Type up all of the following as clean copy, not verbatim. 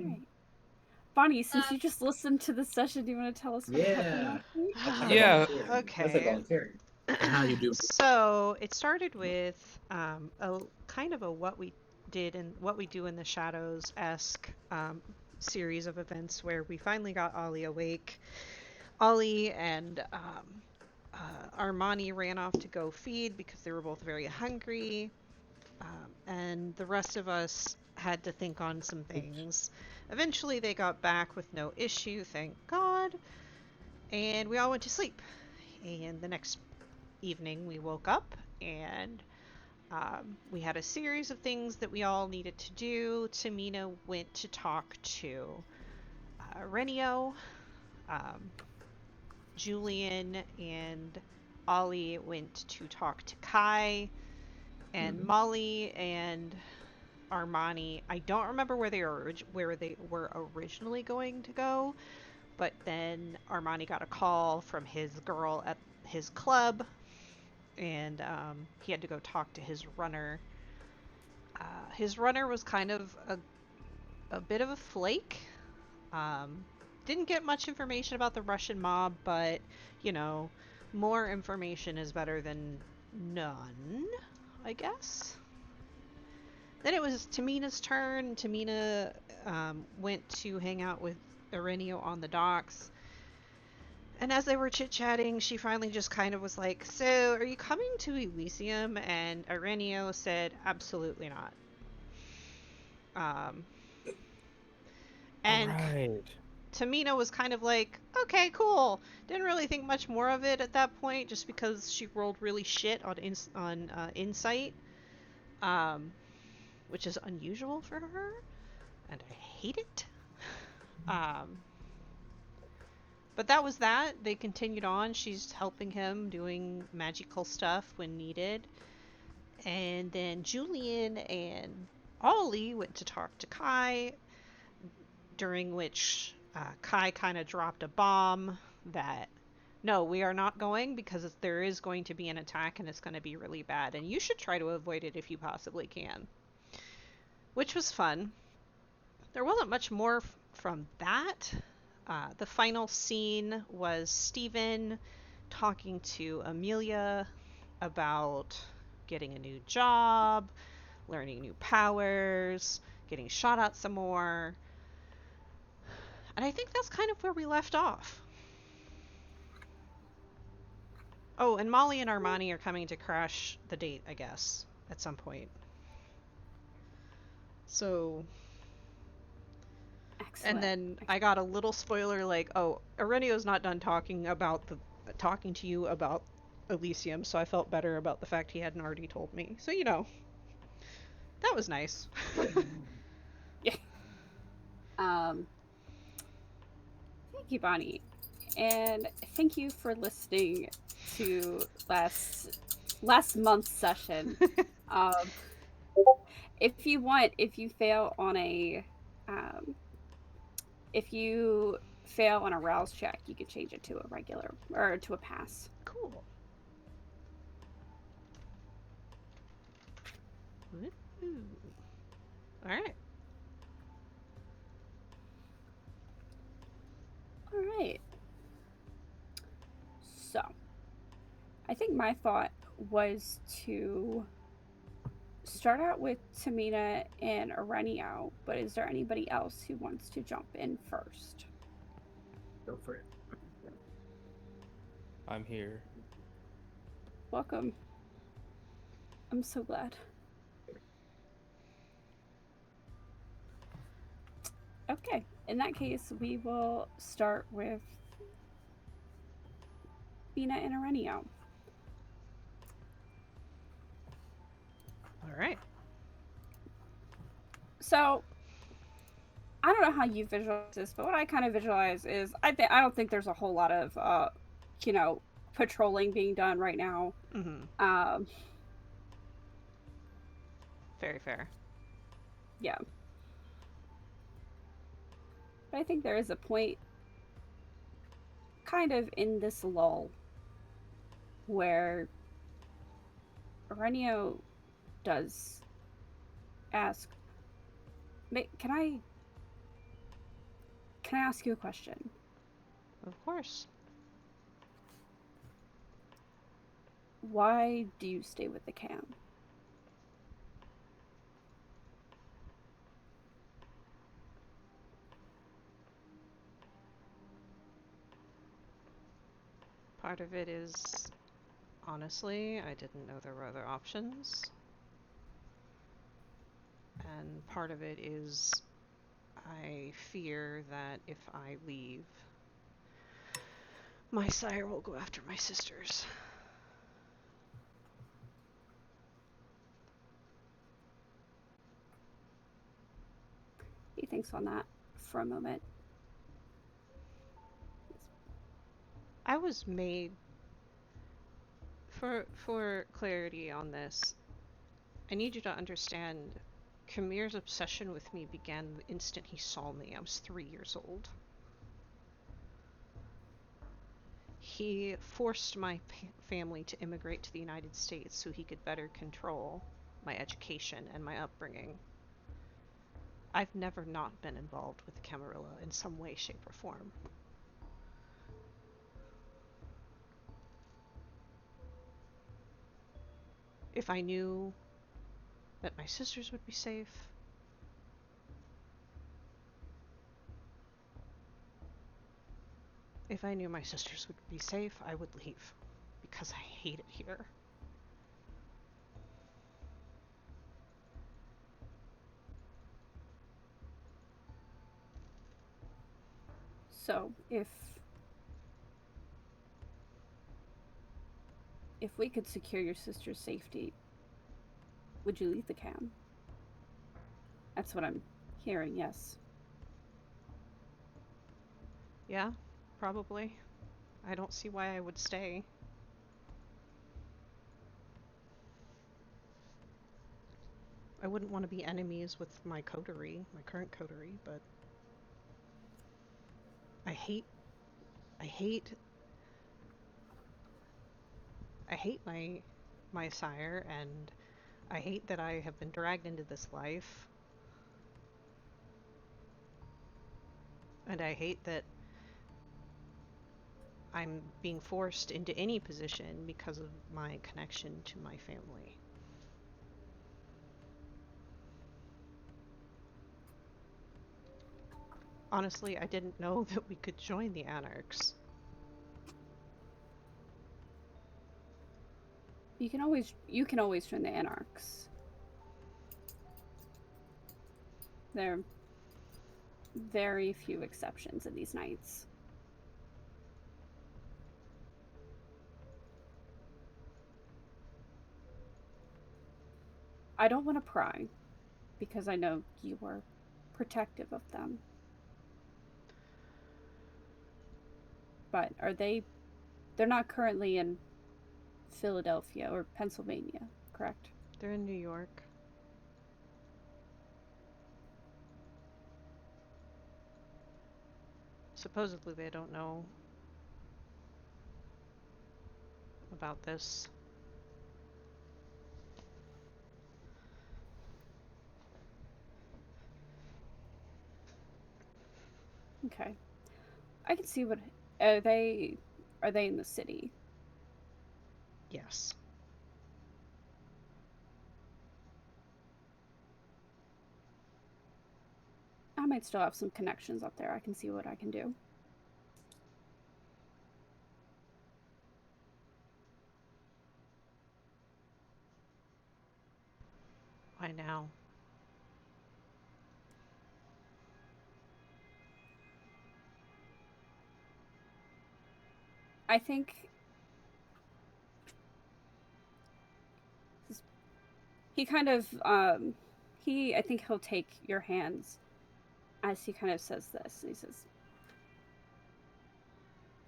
right. Bonnie, since you just listened to the session, do you want to tell us what happened Yeah. last week? That's like Yeah. volunteering. That's like Okay. volunteering. How you do? So it started with a kind of a what we do in the shadows esque series of events where we finally got Ollie awake. Ollie and Armani ran off to go feed because they were both very hungry, and the rest of us had to think on some things. Eventually, they got back with no issue, thank God, and we all went to sleep. And the next evening, we woke up and we had a series of things that we all needed to do. Tamina went to talk to Renio. Um, Julian and Ollie went to talk to Kai. And Molly and Armani, I don't remember where they were originally going to go, but then Armani got a call from his girl at his club, and he had to go talk to his runner. His runner was kind of a bit of a flake. Um, didn't get much information about the Russian mob, but you know, more information is better than none, I guess. Then it was Tamina's turn. Tamina went to hang out with Ireneo on the docks. And as they were chit chatting, she finally just kind of was like, "So, are you coming to Elysium?" And Ireneo said, "Absolutely not." Um, All and right. Tamina was kind of like, "Okay, cool." Didn't really think much more of it at that point, just because she rolled really shit on insight, um, which is unusual for her, and I hate it. Um, but that was that. They continued on. She's helping him doing magical stuff when needed. And then Julian and Ollie went to talk to Kai, during which Kai kind of dropped a bomb that no, we are not going because there is going to be an attack and it's going to be really bad. And you should try to avoid it if you possibly can. Which was fun. There wasn't much more from that. The final scene was Steven talking to Amelia about getting a new job, learning new powers, getting shot at some more. And I think that's kind of where we left off. Oh, and Molly and Armani are coming to crash the date, I guess, at some point. So, and Excellent. then I got a little spoiler like, oh, Aurelio's not done talking to you about Elysium, so I felt better about the fact he hadn't already told me. So, that was nice. Yeah. Um, Thank you, Bonnie. And thank you for listening to last month's session. Um, if you want, um, if you fail on a rouse check, you can change it to a regular or to a pass. Cool. Ooh. All right. All right. So I think my thought was to start out with Tamina and Arenio, but is there anybody else who wants to jump in first? Go for it. I'm here. Welcome. I'm so glad. Okay, in that case, we will start with Bina and Arenio. All right. So, I don't know how you visualize this, but what I kind of visualize is I don't think there's a whole lot of you know, patrolling being done right now. Mm-hmm. Um, Very fair. yeah, but I think there is a point, kind of in this lull, where Arenio does ask, "Can I can I ask you a question? Of course. Why do you stay with the cam? Part of it is, honestly, I didn't know there were other options. And part of it is, I fear that if I leave, my sire will go after my sisters. He thinks on that for a moment. I was made, for clarity on this, I need you to understand, Kamir's obsession with me began the instant he saw me. I was 3 years old. He forced my family to immigrate to the United States so he could better control my education and my upbringing. I've never not been involved with the Camarilla in some way, shape, or form. If I knew that my sisters would be safe, if I knew my sisters would be safe, I would leave, because I hate it here. So, if we could secure your sister's safety, would you leave the cam? That's what I'm hearing, yes. Yeah, probably. I don't see why I would stay. I wouldn't want to be enemies with my coterie, my current coterie, but I hate my sire, and I hate that I have been dragged into this life. And I hate that I'm being forced into any position because of my connection to my family. Honestly, I didn't know that we could join the Anarchs. You can always join the Anarchs. There are very few exceptions in these nights. I don't want to pry, because I know you were protective of them. But they're not currently in Philadelphia or Pennsylvania, correct? They're in New York. Supposedly they don't know about this. Okay. I can see what are they in the city? Yes. I might still have some connections up there. I can see what I can do. Why now? I think he kind of I think he'll take your hands as he kind of says this. He says,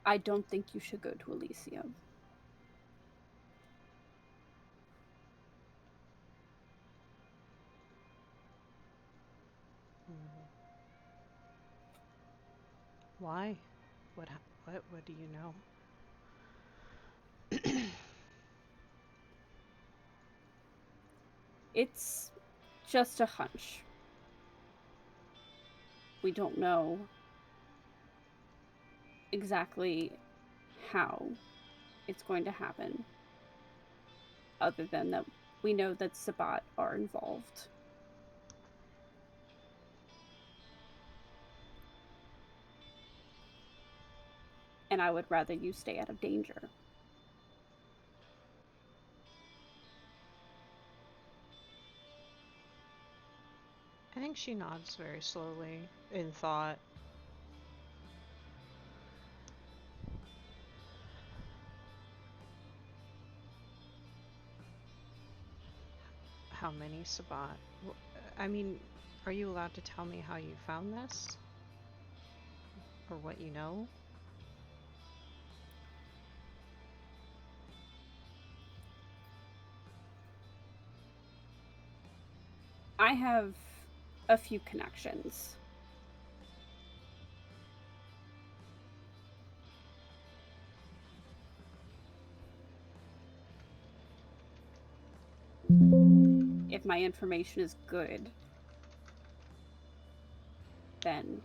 I don't think you should go to Elysium. Why? What do you know? It's just a hunch. We don't know exactly how it's going to happen, other than that we know that Sabbat are involved. And I would rather you stay out of danger. I think she nods very slowly in thought. How many Sabbat? I mean, are you allowed to tell me how you found this? Or what you know? I have a few connections. If my information is good, then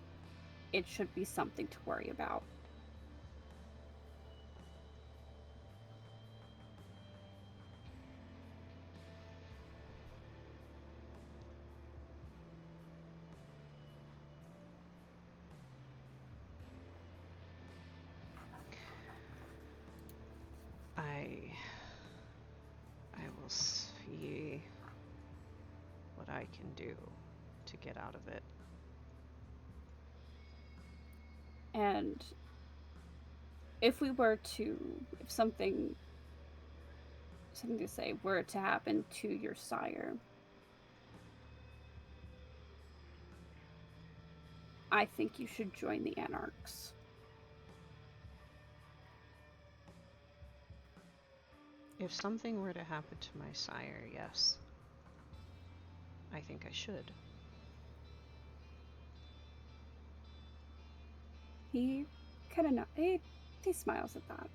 it should be something to worry about. I will see what I can do to get out of it. And if something to say were to happen to your sire, I think you should join the Anarchs. If something were to happen to my sire, yes. I think I should. He kind of he smiles at that.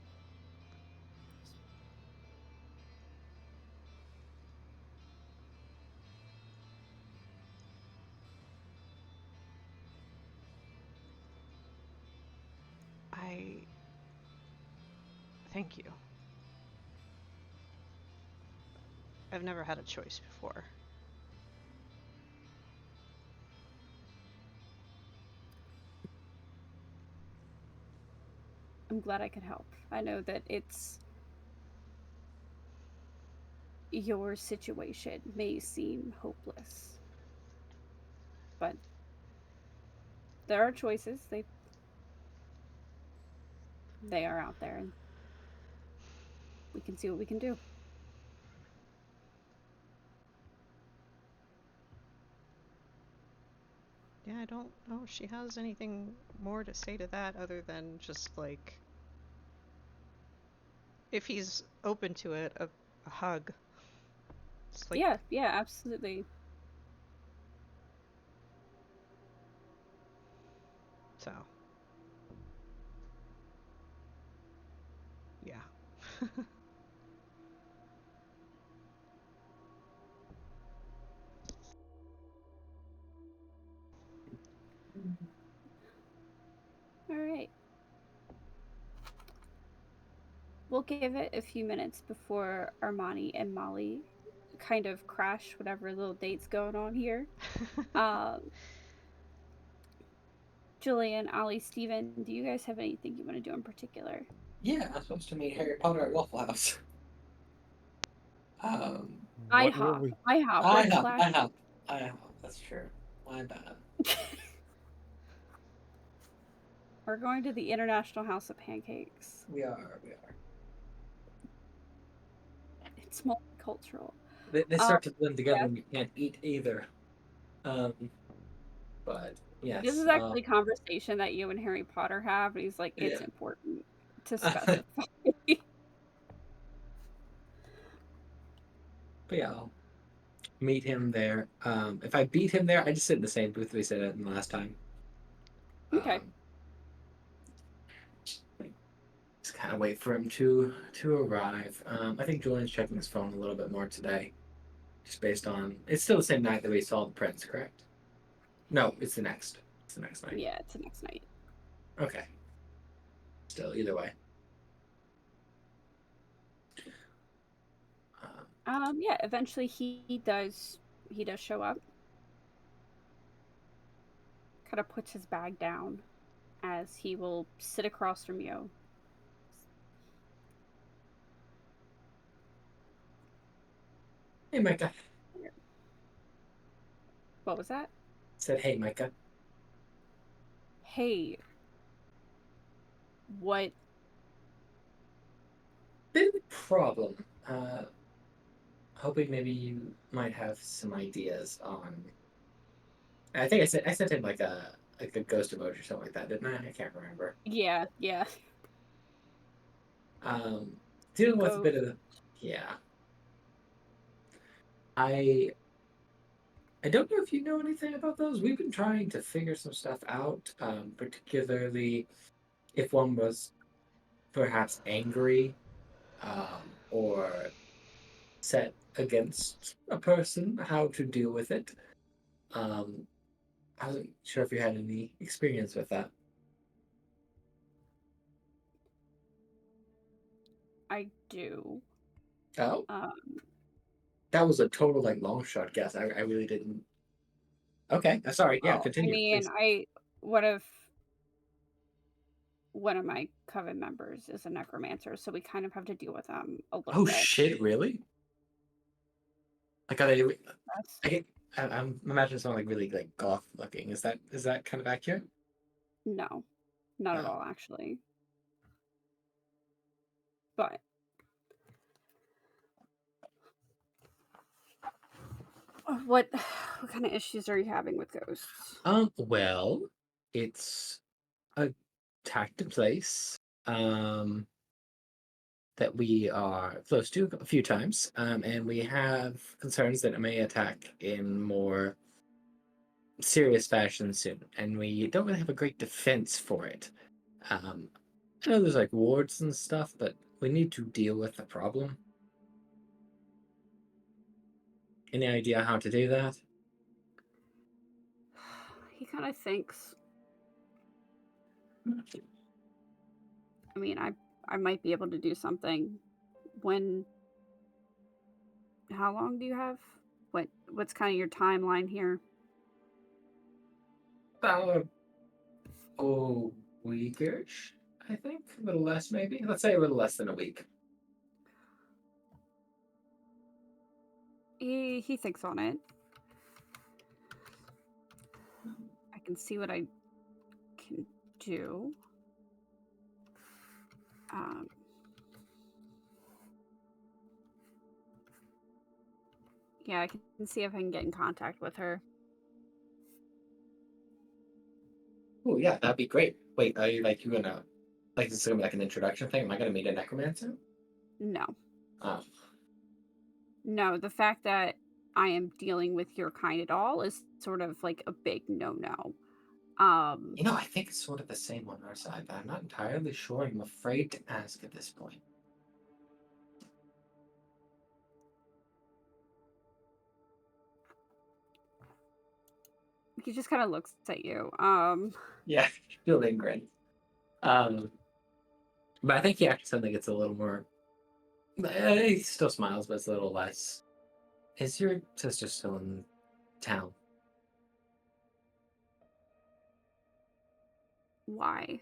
Thank you. I've never had a choice before. I'm glad I could help. I know that your situation may seem hopeless, but there are choices. They are out there, and we can see what we can do. Yeah, I don't know if she has anything more to say to that other than just like, if he's open to it, a hug. It's like, Yeah, absolutely. so. Yeah. All right. We'll give it a few minutes before Armani and Molly kind of crash whatever little date's going on here. Julian, Ollie, Steven, do you guys have anything you want to do in particular? Yeah, I'm supposed to meet Harry Potter at Waffle House. What were we? IHOP, Red Flash. I have. That's true. My bad. We're going to the International House of Pancakes. We are. It's multicultural. They start to blend together yeah. and you can't eat either. But yes. This is actually a conversation that you and Harry Potter have, and he's like, it's Yeah. important to specify. But yeah, I'll meet him there. If I beat him there, I just sit in the same booth we sat in the last time. Okay. Just kind of wait for him to arrive. I think Julian's checking his phone a little bit more today, just based on it's still the same night that we saw the prince, correct? No, it's the next. It's the next night. Yeah, it's the next night. Okay. still, either way. Yeah, eventually he does show up. Kind of puts his bag down as he will sit across from you. Hey, Micah. What was that? Said, hey, Micah. Hey, what? Bit of a problem. Hoping maybe you might have some ideas on. I think I sent him like a ghost emoji or something like that, didn't I? I can't remember. Yeah. Um, Dealing with a Go. bit of yeah. I I don't know if you know anything about those. We've been trying to figure some stuff out, particularly if one was perhaps angry, or set against a person, how to deal with it. Um, I wasn't sure if you had any experience with that. I do. Oh, Um, that was a total like long shot guess. I really didn't. Okay, sorry. Yeah, well, I continue, mean, please. what if one of my coven members is a necromancer, so we kind of have to deal with them a little Oh bit. shit! Really? Like, are they? That's, I'm imagining someone like really like goth looking. Is that kind of accurate? no, not at Oh, all, actually. But what kind of issues are you having with ghosts? well, it's a tacked place. Um, that we are close to a few times, and we have concerns that it may attack in more serious fashion soon, and we don't really have a great defense for it. Um, I know there's like wards and stuff, but we need to deal with the problem. Any idea how to do that? He kind of thinks. I mean, I might be able to do something. When? How long do you have? What's kind of your timeline here? About a weekish, I think. A little less, maybe. Let's say a little less than a week. He thinks on it. I can see what I can do. Um, yeah, I can see if I can get in contact with her. Oh yeah, that'd be great. Wait, are you gonna like this is gonna be like an introduction thing? Am I gonna meet a necromancer? No, Oh, no. The fact that I am dealing with your kind at all is sort of like a big no-no. I think it's sort of the same on our side, but I'm not entirely sure. I'm afraid to ask at this point. He just kind of looks at you. Yeah, still grin. Um, but I think he actually suddenly gets a little more. He still smiles, but it's a little less. Is your sister still in town? Why?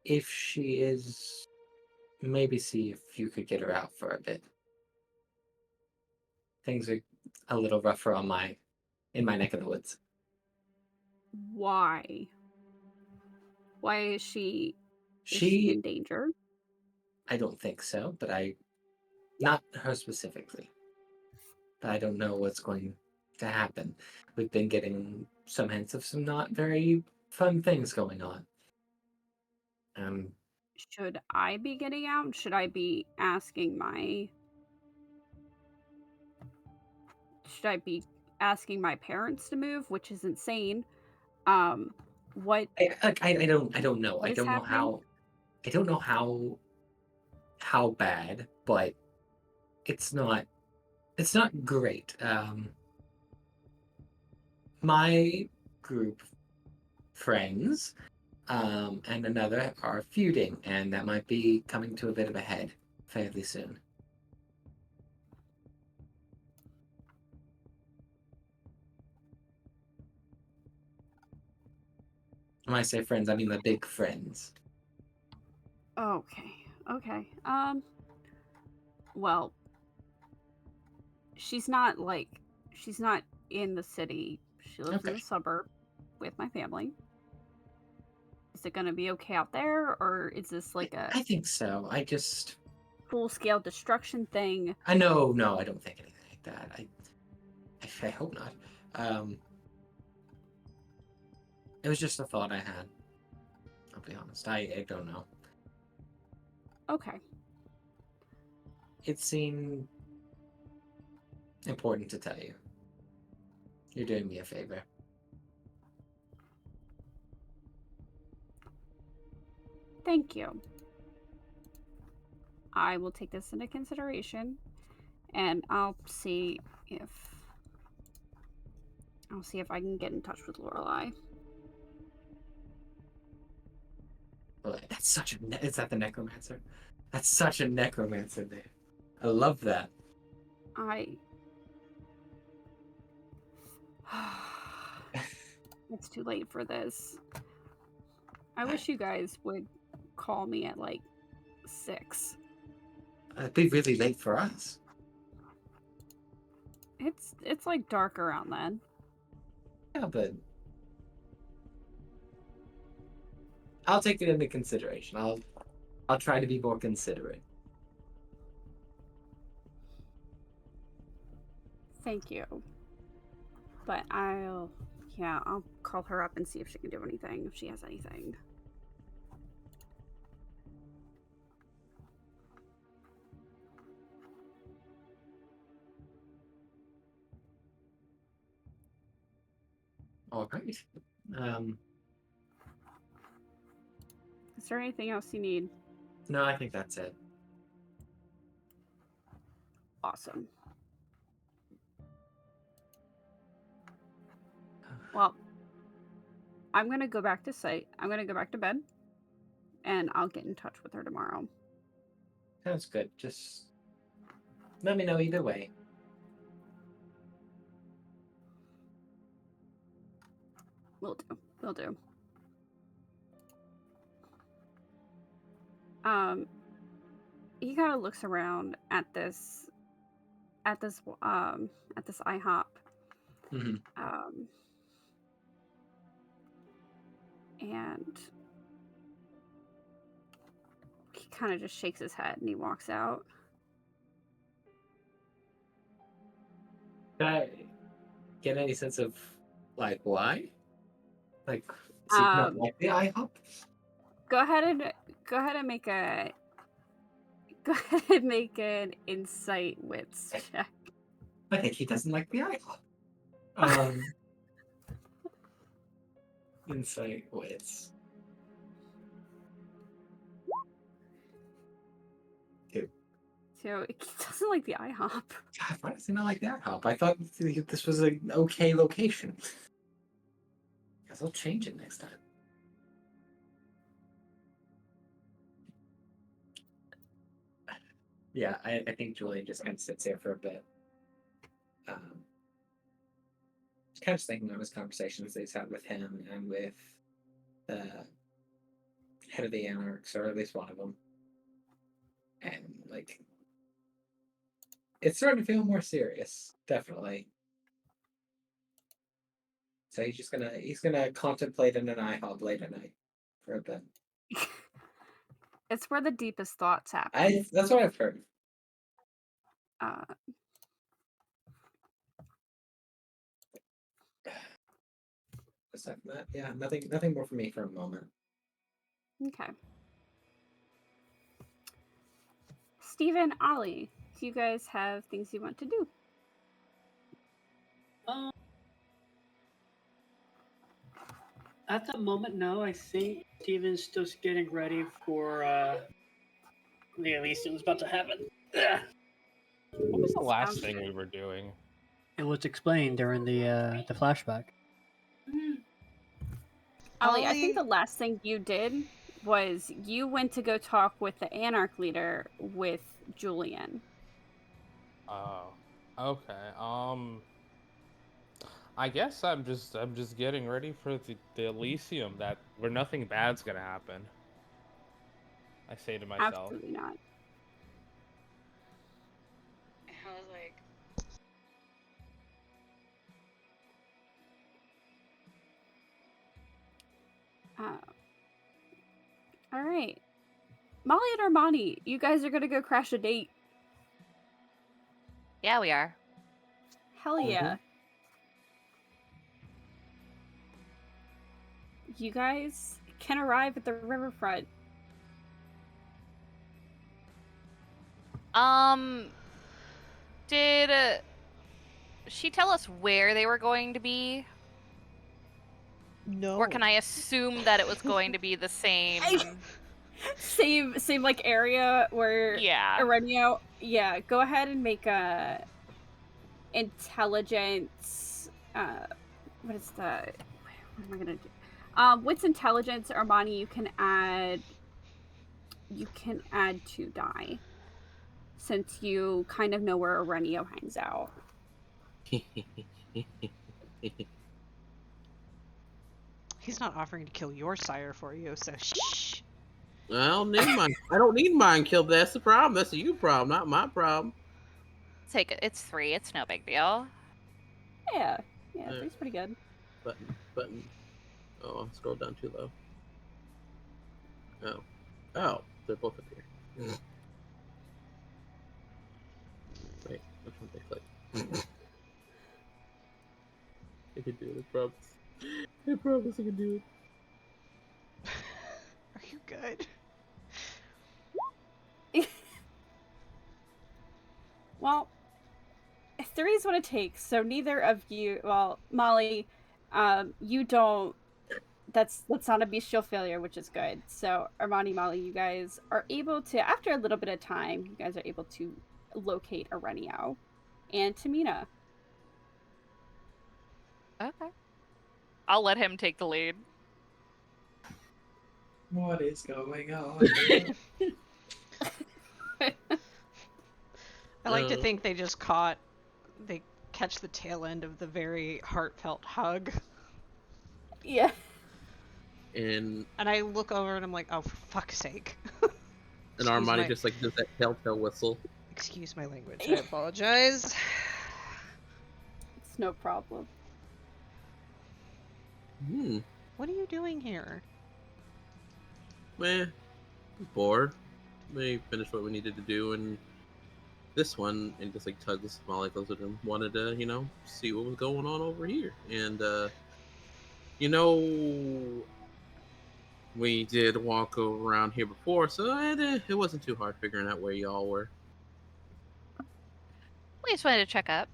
If she is, maybe see if you could get her out for a bit. Things are a little rougher on in my neck of the woods. Why? Why is she? Is she She, in danger? I don't think so, but not her specifically. But I don't know what's going to happen. We've been getting some hints of some not very fun things going on. Um, Should I be getting out? Should I be asking my? Should I be asking my parents to move? Which is insane. Um, what I don't know. what is happening? I don't know how bad, but it's not it's not great. My group of friends and another are feuding, and that might be coming to a bit of a head fairly soon. When I say friends, I mean the big friends. Okay. Okay. Well, she's not in the city. She lives in Okay. the suburb with my family. Is it gonna be okay out there, or is this like a I think so. full-scale destruction thing? I know, no, I don't think anything like that. I hope not. It was just a thought I had. I'll be honest. I don't know. Okay. It seemed important to tell you. You're doing me a favor. Thank you. I will take this into consideration, and I'll see if I can get in touch with Lorelai. That's such a... Is that the necromancer? That's such a necromancer there. I love that. It's too late for this. I wish you guys would call me at like 6. It'd be really late for us. It's like dark around then. Yeah, but I'll take it into consideration. I'll try to be more considerate. Thank you. But I'll call her up and see if she can do anything, if she has anything. All right. Is there anything else you need? No, I think that's it. Awesome. Well, I'm going to go back to site. I'm going to go back to bed, and I'll get in touch with her tomorrow. Sounds good. Just let me know either way. Will do. Will do. He kind of looks around at this IHOP. Mm-hmm. And he kind of just shakes his head and he walks out. Did I get any sense of like why? Like, is he not like the IHOP? Go ahead and make an insight wits check. I think he doesn't like the IHOP. Insight wits. 2. So he doesn't like the IHOP. God, why does he not like the IHOP? I thought this was an okay location. Guess I'll change it next time. Yeah, I think Julian just kind of sits there for a bit. Kind of thinking on his conversations that he's had with him and with the head of the Anarchs, or at least one of them. And, like, it's starting to feel more serious, definitely. So he's gonna contemplate in an IHOP late at night for a bit. It's where the deepest thoughts happen. That's what I've heard. Aside from that, yeah, nothing more for me for a moment. Okay. Steven, Ollie, do you guys have things you want to do? At the moment, no. I think Steven's just getting ready for the Elysium's about to happen. Ugh. What was the last thing we were doing? It was explained during the flashback. Ollie, I think Ollie- the last thing you did was you went to go talk with the Anarch leader with Julian. Oh, okay. I guess I'm just getting ready for the Elysium, that where nothing bad's gonna happen. I say to myself. Absolutely not. I was like, Uh, all right. Molly and Armani, you guys are gonna go crash a date. yeah, we are. Hell yeah. You guys can arrive at the riverfront. Did she tell us where they were going to be? No. Or can I assume that it was going to be the same? Same like area where Yeah. Arenio. Yeah, go ahead and make a intelligence. What is the? What am I gonna do? What's intelligence, Armani? You can add 2 die, since you kind of know where Arenio hangs out. He's not offering to kill your sire for you, so shh. I don't need mine. I don't need mine killed. That's the problem. That's a you problem, not my problem. Take it. It's 3. It's no big deal. Yeah, 3's pretty good. Button. Oh, I scrolled down too low. Oh, they're both up here. Wait, which one did I click? I can do it. I promise. I promise I can do it. Are you good? Well, 3 is what it takes. So neither of you, well, Molly, you don't. That's not a bestial failure, which is good. So Armani, Molly, you guys are able to, after a little bit of time, you guys are able to locate Arenio and Tamina. Okay. I'll let him take the lead. What is going on? I like to think they catch the tail end of the very heartfelt hug. Yeah. And I look over and I'm like, oh, for fuck's sake. Armani just like does that telltale whistle. Excuse my language. I apologize. It's no problem. What are you doing here? Bored. We finished what we needed to do, and this one, and just like tugs Molly closer to him, wanted to, see what was going on over here. And, we did walk around here before, so it wasn't too hard figuring out where y'all were. We just wanted to check up,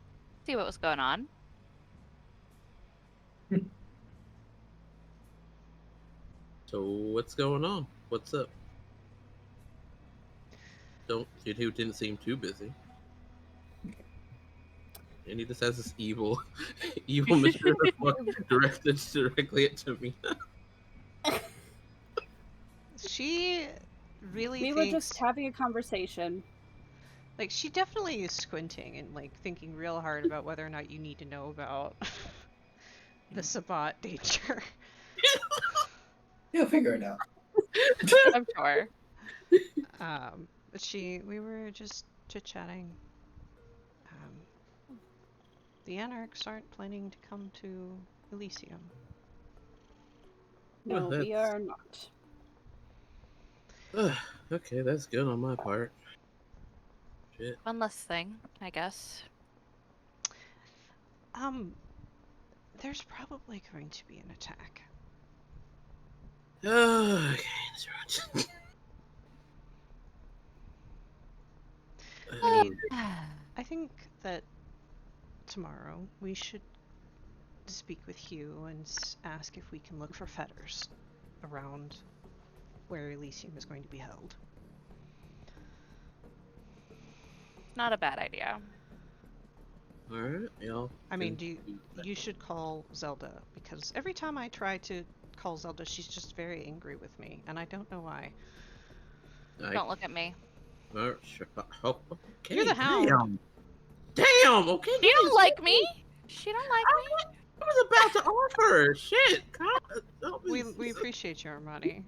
see what was going on. So what's going on? What's up? Kid who didn't seem too busy. And he just has this evil mission directed directly at Tamina. She really We were just having a conversation. Like, she definitely is squinting and, like, thinking real hard about whether or not you need to know about the Sabbat danger. You'll figure it out. I'm sure. But we were just chit-chatting. The Anarchs aren't planning to come to Elysium. No, Well, we are not. Okay, that's good on my part. Shit. One less thing, I guess. There's probably going to be an attack. Okay, that's right. I think that tomorrow we should speak with Hugh and ask if we can look for fetters around where Elysium is going to be held. Not a bad idea. Alright, y'all. I mean, you should call Zelda, because every time I try to call Zelda. She's just very angry with me, and I don't know why. Don't look at me. Sure. Oh, okay, You're the hound. Damn. Okay. She don't like me. She don't like me. I was about to offer. Shit. God, We appreciate you, Armani.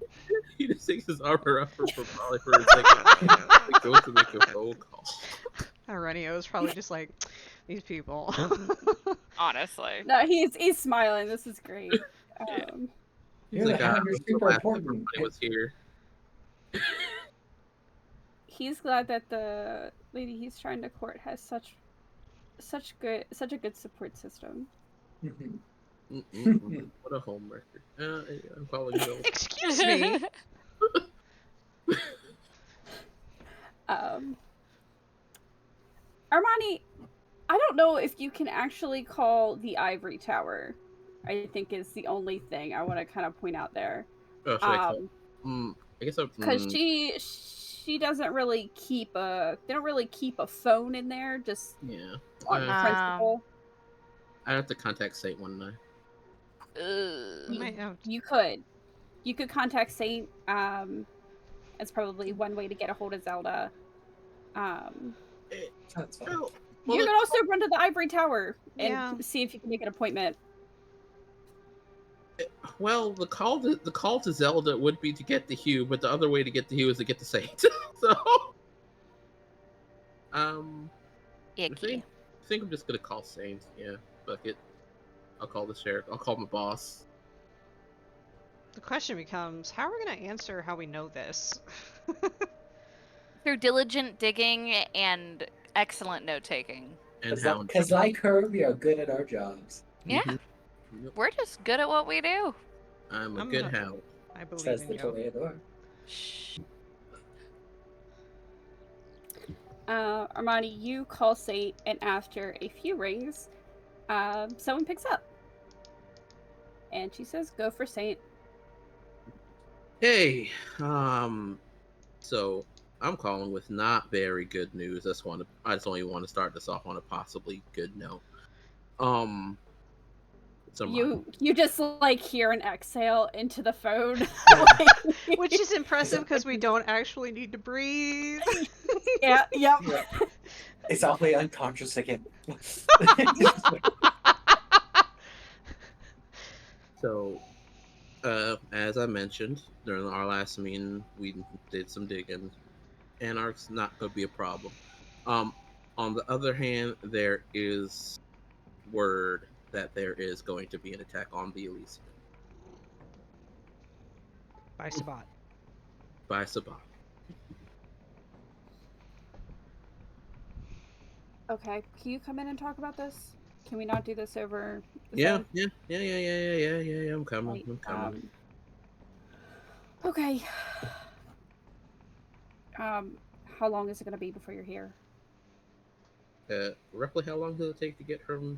He just takes his armor up for probably for a second. Like, go to make a phone call. Arenio is probably just like, these people. Honestly. No, he's smiling. This is great. He's You're like, the hound, you're I was super glad important. everybody was here. He's glad that the lady he's trying to court has such a good support system. What a home record. I'm calling Bill. Excuse me. Armani, I don't know if you can actually call the Ivory Tower. I think is the only thing I want to kind of point out there. Oh, should I call? I guess I'm. Because she doesn't really keep they don't really keep a phone in there, just Yeah. on principle. I have to contact Saint one night. You could contact Saint. It's probably one way to get a hold of Zelda. That's fine. Oh, You can also run to the Ivory Tower and Yeah. see if you can make an appointment. well, the call to Zelda would be to get the Hue, but the other way to get the Hue is to get the Saint. So, I Icky. think I'm just gonna call Saint. Yeah, fuck it. I'll call the sheriff. I'll call my boss. The question becomes, how are we going to answer how we know this? Through diligent digging and excellent note taking. And how? Because like her, we are good at our jobs. Yeah. Yep. We're just good at what we do. I'm a I'm good gonna- hound. I believe Says in the you. Toreador. Shh. Armani, you call Saint, and after a few rings, someone picks up. And she says, "Go for Saint." Hey, so I'm calling with not very good news. I just only want to start this off on a possibly good note. You just like hear an exhale into the phone. Which is impressive because we don't actually need to breathe. Yep. Yeah. It's awfully unconscious again. So, as I mentioned during our last meeting, we did some digging. Anarch's not going to be a problem. On the other hand, there is word that there is going to be an attack on the Elysium By Sabat. by Sabat. Okay, can you come in and talk about this? Can we not do this over the Yeah, phone? yeah. I'm coming. Right, I'm coming. Okay. How long is it gonna be before you're here? Roughly how long does it take to get from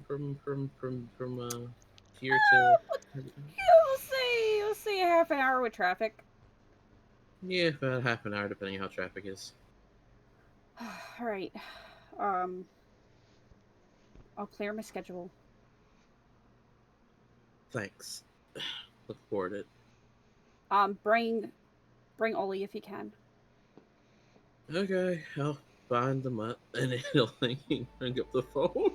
here to? We'll say a half an hour with traffic. Yeah, about half an hour, depending on how traffic is. All right. I'll clear my schedule. Thanks. Look forward to it. Bring Oli if you can. Okay, I'll find them up and it'll hang up the phone.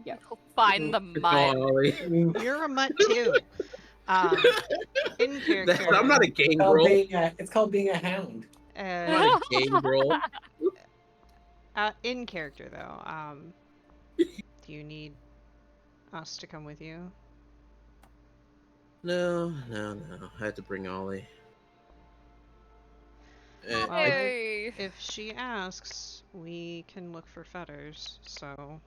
Yep. Find the mud. Ollie. You're a mutt too. In character. I'm not a gang bro. It's called being a hound. I'm not a gang bro. In character though, do you need us to come with you? No. I had to bring Ollie. Well, Hey. If she asks, we can look for fetters. So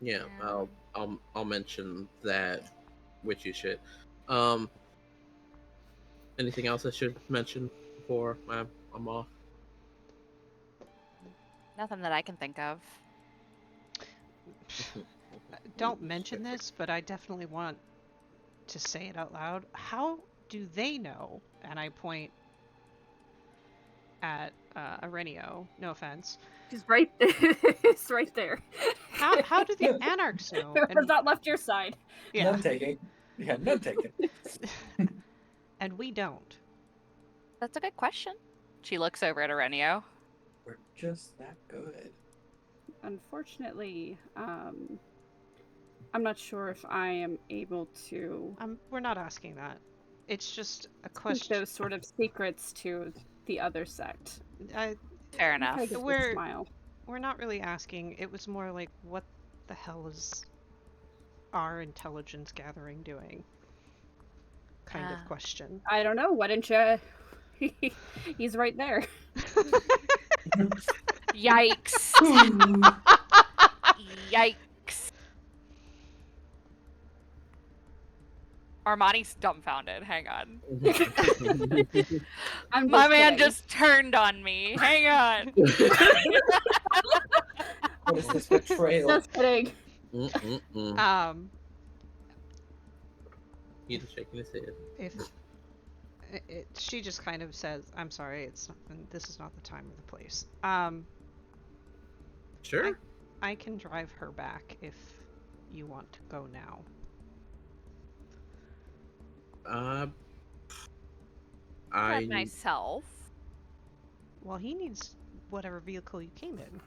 Yeah, I'll mention that with you shit. Anything else I should mention before I'm off? Nothing that I can think of. don't mention this, but I definitely want to say it out loud. How do they know? And I point at Arenio. No offense. She's right there. It's right there. How do the Anarchs know? Has not left your side. Yeah. None taking. Yeah, none taking. and we don't. That's a good question. She looks over at Arenio. We're just that good. Unfortunately, I'm not sure if I am able to We're not asking that. It's just a keep question. those sort of secrets to the other sect. Fair I enough. get the We're- smile. We're not really asking. It was more like, what the hell is our intelligence gathering doing? Kind of Ah. question. I don't know. Why didn't you? He's right there. Yikes. Yikes. Armani's dumbfounded. Hang on. I'm My man kidding. just turned on me. Hang on. What is this betrayal? Just kidding. He's shaking his head. If she just kind of says, "I'm sorry, it's not, this is not the time or the place." Sure. I can drive her back if you want to go now. Drive myself. Well, he needs whatever vehicle you came in.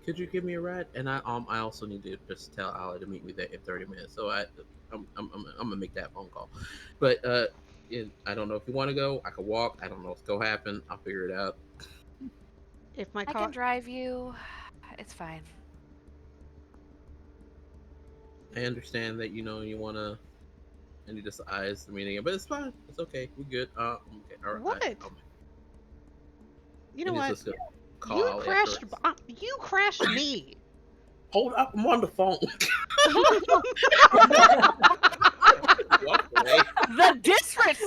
Could you give me a ride? And I also need to just tell Ali to meet me there in 30 minutes. So I'm gonna make that phone call. But I don't know if you want to go. I could walk. I don't know what's gonna happen. I'll figure it out. If my I car, can drive you. It's fine. I understand that you wanna. And he just eyes the meeting, but it's fine. It's okay. We're good. Okay. All right. What? You know And he's what? just gonna call You Ali crashed. afterwards. You crashed me. Hold up! I'm on the phone. Walk away. The disrespect.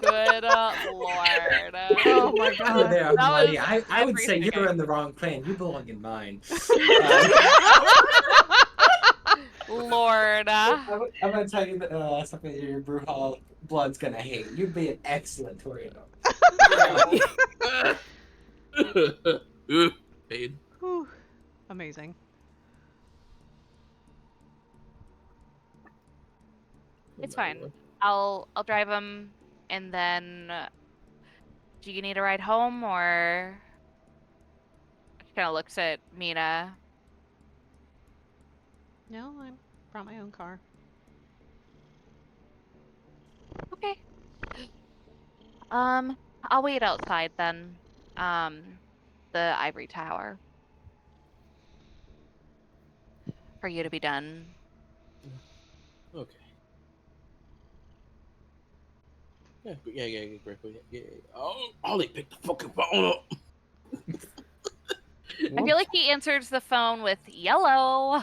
Good Lord. Oh my Oh, god. there, That Marty. was I would say everything you're I- in the wrong clan. You belong in mine. Lord. I'm gonna tell you that something your brew hall blood's gonna hate. You'd be an excellent Torino. Paid. Whew. Amazing. It's fine. I'll drive him, and then do you need a ride home, or she kind of looks at Mina. No, I brought my own car. Okay. I'll wait outside then. The ivory tower for you to be done. Okay. Yeah, great. Yeah. Oh, Ollie, pick the fucking phone up. I feel like he answers the phone with yellow.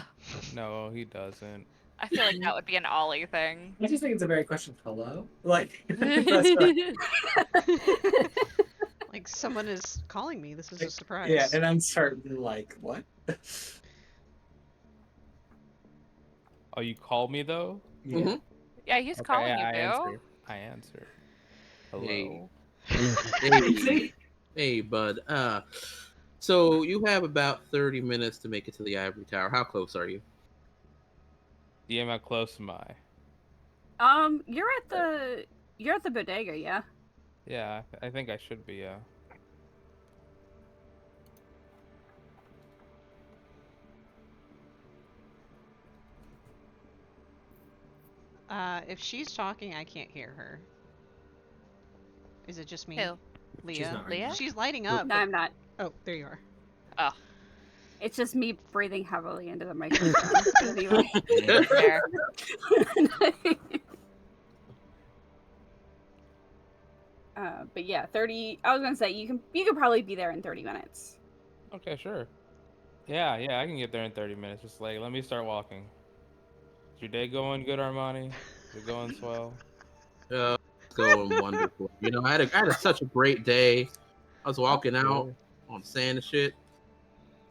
No, he doesn't. I feel like that would be an Ollie thing. I just think it's a very question. Hello, like that's right. Like someone is calling me. This is a surprise. Yeah, and I'm certain like what? Oh, you called me though? Yeah. Mhm. Yeah, he's Okay, calling yeah, you, Bill. I answer. Hello. Hey. Hey, bud. So you have about 30 minutes to make it to the ivory tower. How close are you? DM, how close am I? You're at the bodega, yeah. Yeah, I think I should be, yeah. If she's talking, I can't hear her. Is it just me? Who? Leah. not Leah? She's lighting up. No, I'm not. Oh, there you are. Oh, It's just me breathing heavily into the microphone. Anyway. there. But yeah, 30. I was gonna say you could probably be there in 30 minutes. Okay, sure. Yeah, I can get there in 30 minutes. Just like, let me start walking. Is your day going good, Armani? Is it going swell? It's going wonderful. I had such a great day. I was walking out Good. on sand and shit.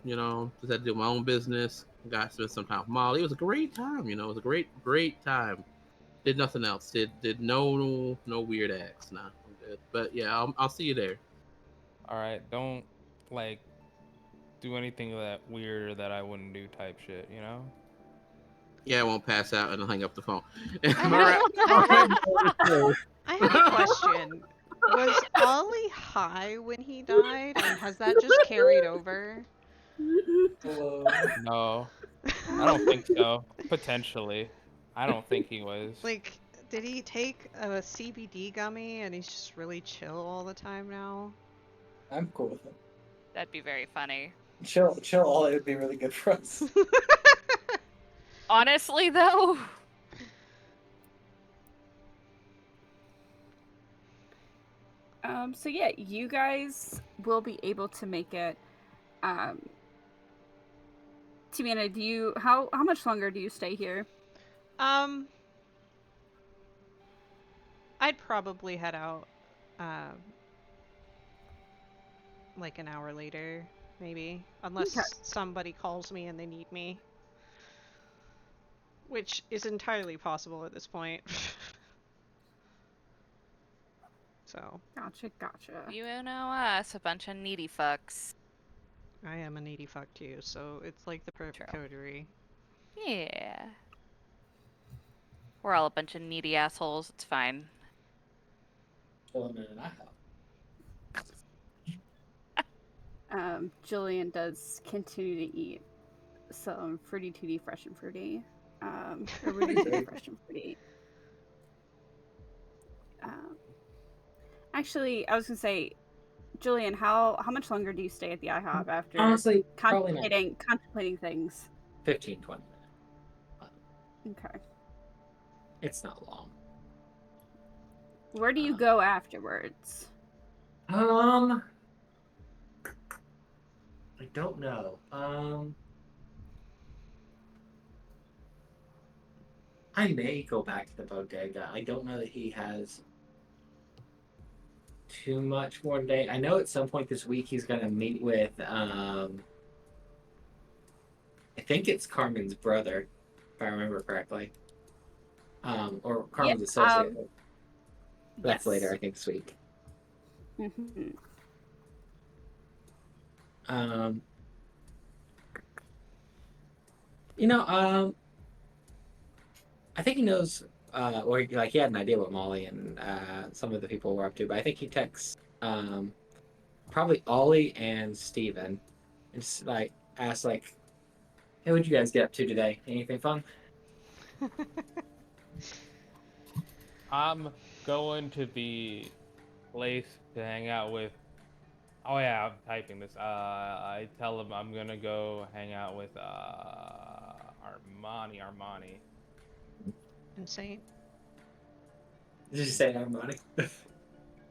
Just had to do my own business. Got to spend some time with Molly. It was a great time. It was a great time. Did nothing else. Did no weird acts. Nah, I'm good. But yeah, I'll see you there. All right, don't like do anything that weird or that I wouldn't do type shit, you know? Yeah, I won't pass out and hang up the phone. I have a question. Was Ollie high when he died, and has that just carried over? No, I don't think so. Potentially. I don't think he was. Like, did he take a CBD gummy and he's just really chill all the time now? I'm cool with it. That'd be very funny. Chill, all it would be really good for us. Honestly, though. So yeah, you guys will be able to make it. Tamina, do you how much longer do you stay here? I'd probably head out, like an hour later, maybe, unless Okay. somebody calls me and they need me, which is entirely possible at this point. So, Gotcha. You know us, a bunch of needy fucks. I am a needy fuck too, so it's like the perfect True. coterie. Yeah. We're all a bunch of needy assholes. It's fine. Chilling in an IHOP. Jillian does continue to eat some Fruity Tooty Fresh and Fruity. Or Rudy Tooty Fresh and Fruity. Actually, I was gonna say, Jillian, how much longer do you stay at the IHOP after Honestly, probably not. contemplating things? 15, 20 minutes. Okay. It's not long. Where do you go afterwards? I don't know. I may go back to the bodega. I don't know that he has too much more today. I know at some point this week he's gonna meet with I think it's Carmen's brother, if I remember correctly. Or Carmen's associate. That's later, I think, this week. Mm-hmm. I think he knows, or like he had an idea what Molly and some of the people were up to, but I think he texts probably Ollie and Steven and just like asks like, "Hey, what'd you guys get up to today? Anything fun?" I'm going to the place to hang out with. Oh yeah, I'm typing this. I tell him I'm gonna go hang out with Armani. And Saint? Did you say Armani?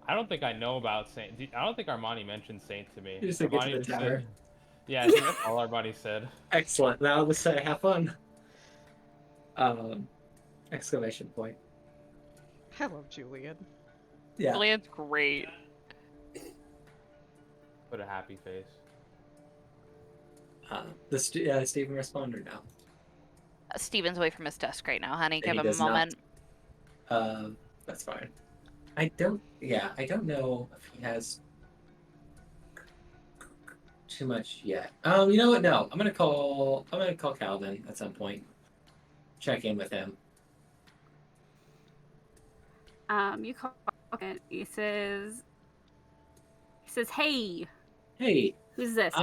I don't think I know about Saint. I don't think Armani mentioned Saint to me. You just think it's Armani the tower. Yeah, I think that's all Armani said. Excellent. Now let's say have fun. Exclamation point. I love Julian. Yeah. Julian's great. Put a happy face. Does Steven respond or no? Steven's away from his desk right now, honey. Yeah, Give he him a does not. moment. That's fine. I don't know if he has too much yet. You know what? No, I'm gonna call Calvin at some point. Check in with him. You call and he says, "Hey, who's this?"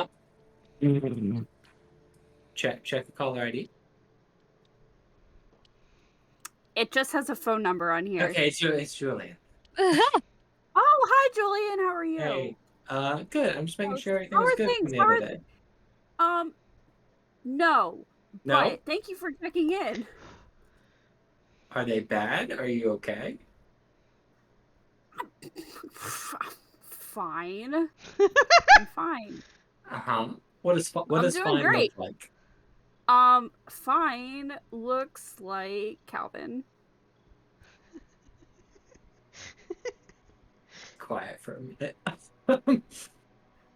Check the caller ID. It just has a phone number on here. Okay, it's Julian. Oh, hi, Julian. How are you? Hey, good. I'm just making sure everything How was are good things? from the other day. No. No? But thank you for checking in. Are they bad? Are you okay? Fine. I'm fine. What does doing fine great. look like? Fine looks like Calvin. Quiet for a minute.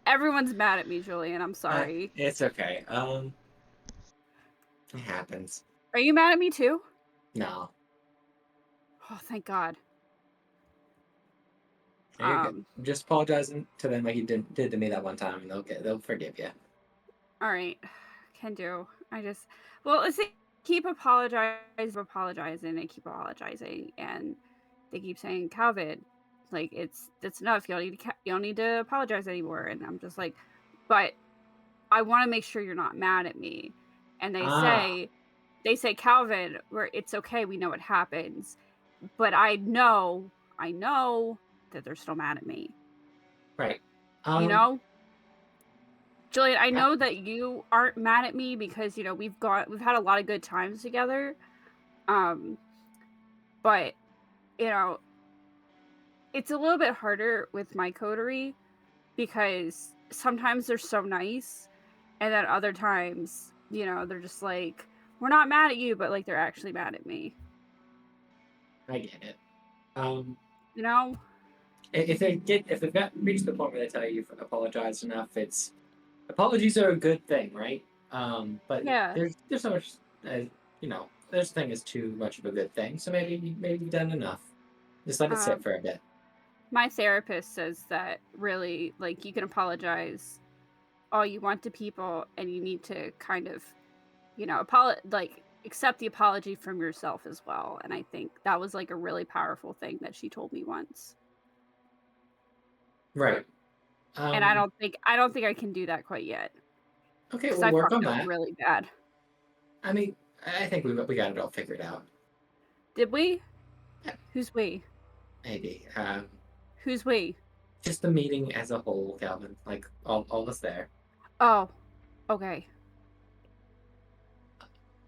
Everyone's mad at me, Julian. I'm sorry. It's okay. It happens. Are you mad at me too? No. Oh, thank God. You're good. Just apologizing to them like you did to me that one time, and they'll forgive you. All right, can do. Well, it's keep apologizing, they keep apologizing, and they keep saying, Calvin, like that's enough. You don't need to apologize anymore. And I'm just like, but I want to make sure you're not mad at me. And they say, Calvin, it's okay. We know what happens, but I know that they're still mad at me. Right. You know, Julian, I know that you aren't mad at me because we've had a lot of good times together. But it's a little bit harder with my coterie because sometimes they're so nice, and then other times, they're just like, we're not mad at you, but like they're actually mad at me. I get it. If they've reached the point where they tell you you've apologized enough, apologies are a good thing, right? But yeah, there's so much, there's thing is too much of a good thing. So maybe you've done enough. Just let it sit for a bit. My therapist says that really, like, you can apologize all you want to people, and you need to kind of, accept the apology from yourself as well. And I think that was like a really powerful thing that she told me once. Right. And I don't think I can do that quite yet. Okay, we'll work on that. Really bad. I mean, I think we got it all figured out. Did we? Yeah. Who's we? Maybe. Who's we? Just the meeting as a whole, Calvin. Like all of us there. Oh, okay.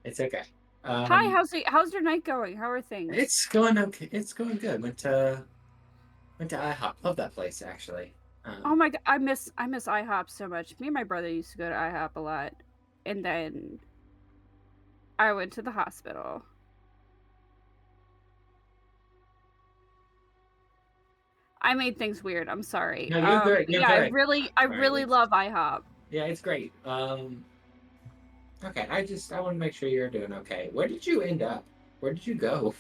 It's okay. Hi, how's your night going? How are things? It's going okay. It's going good. Went to IHOP. Love that place, actually. Oh my god, I miss IHOP so much. Me and my brother used to go to IHOP a lot, and then I went to the hospital. I made things weird. I'm sorry. No, you're great. You're great. I really love IHOP. Yeah, it's great. Okay, I want to make sure you're doing okay. Where did you end up? Where did you go?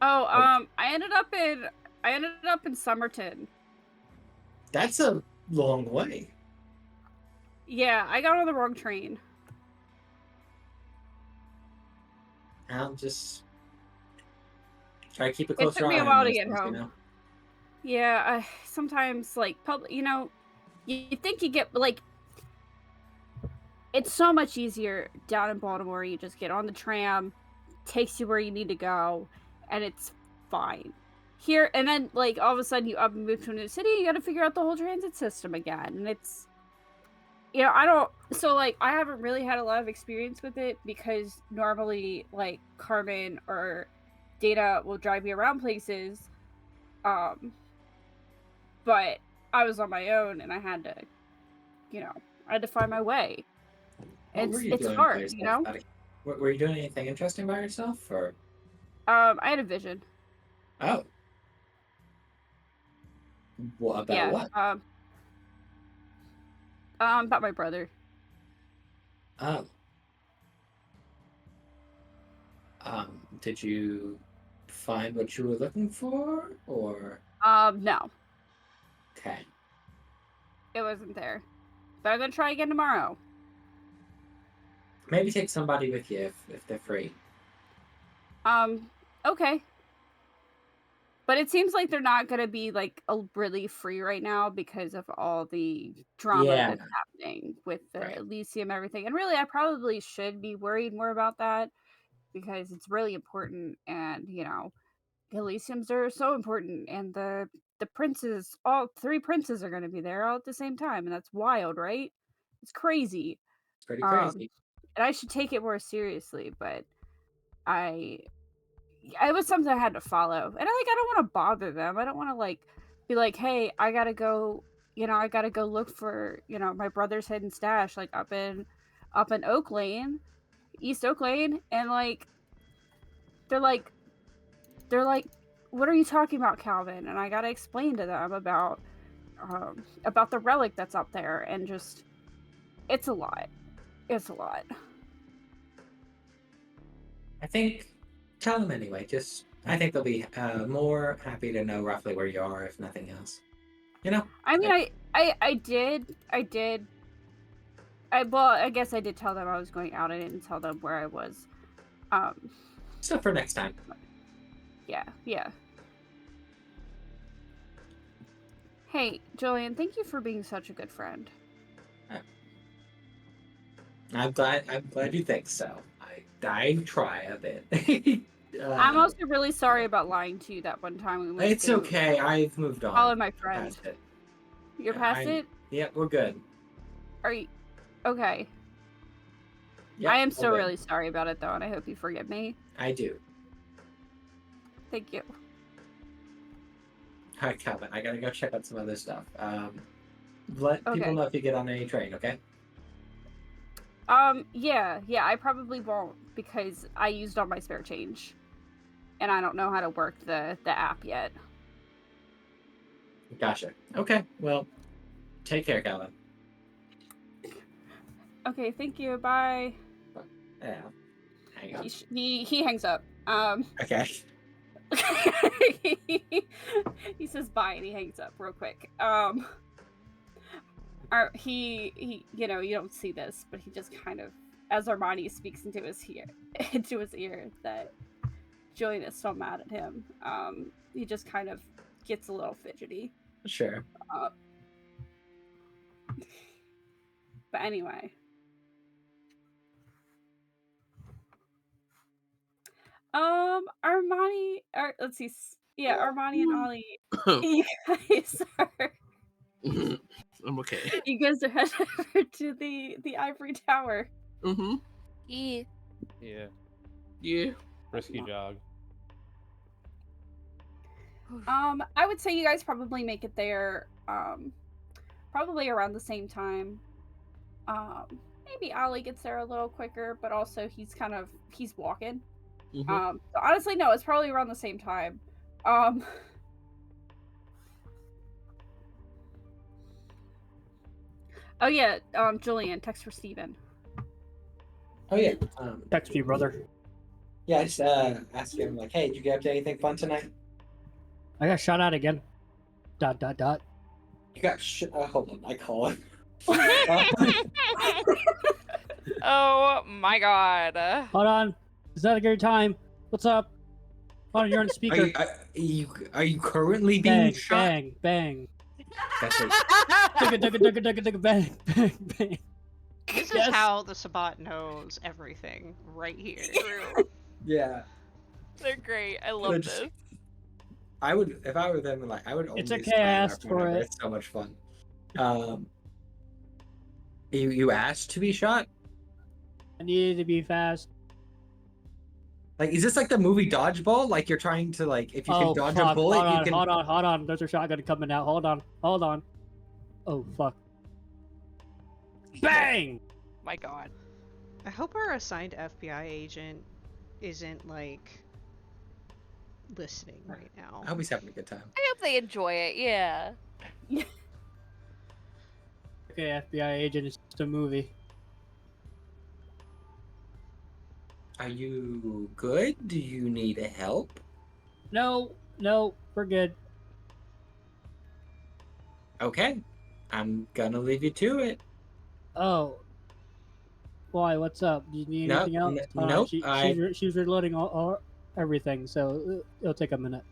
Oh, I ended up in Somerton. That's a long way. Yeah, I got on the wrong train. I'll just try to keep a closer eye. It took me a while to get home. Yeah, sometimes like you think you get like. It's so much easier down in Baltimore. You just get on the tram, takes you where you need to go, and it's fine. Here, and then, like, all of a sudden you up and move to a new city, you gotta figure out the whole transit system again. And it's, I haven't really had a lot of experience with it because normally, like, Carmen or Data will drive me around places. But I was on my own and I had to find my way. It's hard, Were you doing anything interesting by yourself, or? I had a vision. Oh. What about what? About my brother. Oh. Did you find what you were looking for, or? No. Okay. It wasn't there. But I'm gonna try again tomorrow. Maybe take somebody with you if they're free. Okay. But it seems like they're not gonna be like really free right now because of all the drama that's happening with the Elysium and everything. And really, I probably should be worried more about that because it's really important. And Elysiums are so important, and the princes, all 3 princes, are gonna be there all at the same time, and that's wild, right? It's crazy. It's pretty crazy. And I should take it more seriously, but it was something I had to follow. And I don't want to bother them. I don't want to be like, hey, I gotta go, I gotta go look for, my brother's hidden stash, like up in Oak Lane, East Oak Lane, and they're like, what are you talking about, Calvin? And I gotta explain to them about the relic that's up there, and just, it's a lot. It's a lot. I think, tell them anyway. I think they'll be more happy to know roughly where you are, if nothing else. I mean, I did I guess I did tell them I was going out. I didn't tell them where I was. Stuff for next time. Yeah. Hey, Julian, thank you for being such a good friend. I'm glad you think so. I try a bit. I'm also really sorry about lying to you that one time we went It's to okay. I've moved on. follow my friend. Past it. You're Yeah, past it? Yeah, we're good. Are you okay? Yep, I am we're still good. really sorry about it though, and I hope you forgive me. I do. Thank you. All right, Calvin. I gotta go check out some other stuff. Let people Okay. know if you get on any train, okay? Yeah, I probably won't because I used all my spare change. And I don't know how to work the app yet. Gotcha. Okay. Well, take care, Calvin. Okay, thank you. Bye. Yeah. Hang on. He hangs up. Okay. He says bye and he hangs up real quick. He you know, you don't see this, but he just kind of, as Armani speaks into his ear that Julian is still mad at him. He just kind of gets a little fidgety. Sure. But anyway. Armani, or let's see, Armani and Ollie, you guys are. I'm okay. You guys are headed over to the Ivory Tower. Mm-hmm. Yeah. Yeah. Risky jog. I would say you guys probably make it there, probably around the same time. Maybe Ollie gets there a little quicker, but also he's walking. Mm-hmm. So honestly, no, it's probably around the same time. Oh yeah, Julian, text for Steven. Oh yeah. Text you, brother. Yeah, I just asked him like, hey, did you get up to anything fun tonight? I got shot at again. ... You got hold on, I call him. Oh my god. Hold on. Is that a good time? What's up? Hold on, you're on speaker. Are you currently being Bang, shot? bang, bang. That's it. Dugga, bang, bang, bang. This Yes. is how the Sabbat knows everything right here. Yeah. They're great. I Could've love just- this. I would, if I were them, like I would only. It's okay, spy I on our asked phone for number. it. It's so much fun. You asked to be shot? I needed to be fast. Like, is this like the movie Dodgeball? Like you're trying to like, if you Oh, can dodge fuck. a bullet, hold on, you can. hold on. There's a shotgun coming out. Hold on. Oh, fuck. Bang! My god. I hope our assigned FBI agent isn't like listening right now. I hope he's having a good time. I hope they enjoy it, yeah. Okay, FBI agent, it's just a movie. Are you good? Do you need help? No, we're good. Okay, I'm gonna leave you to it. Oh. Why, what's up? Do you need No, anything else? n- nope, She's reloading all everything, so it'll take a minute.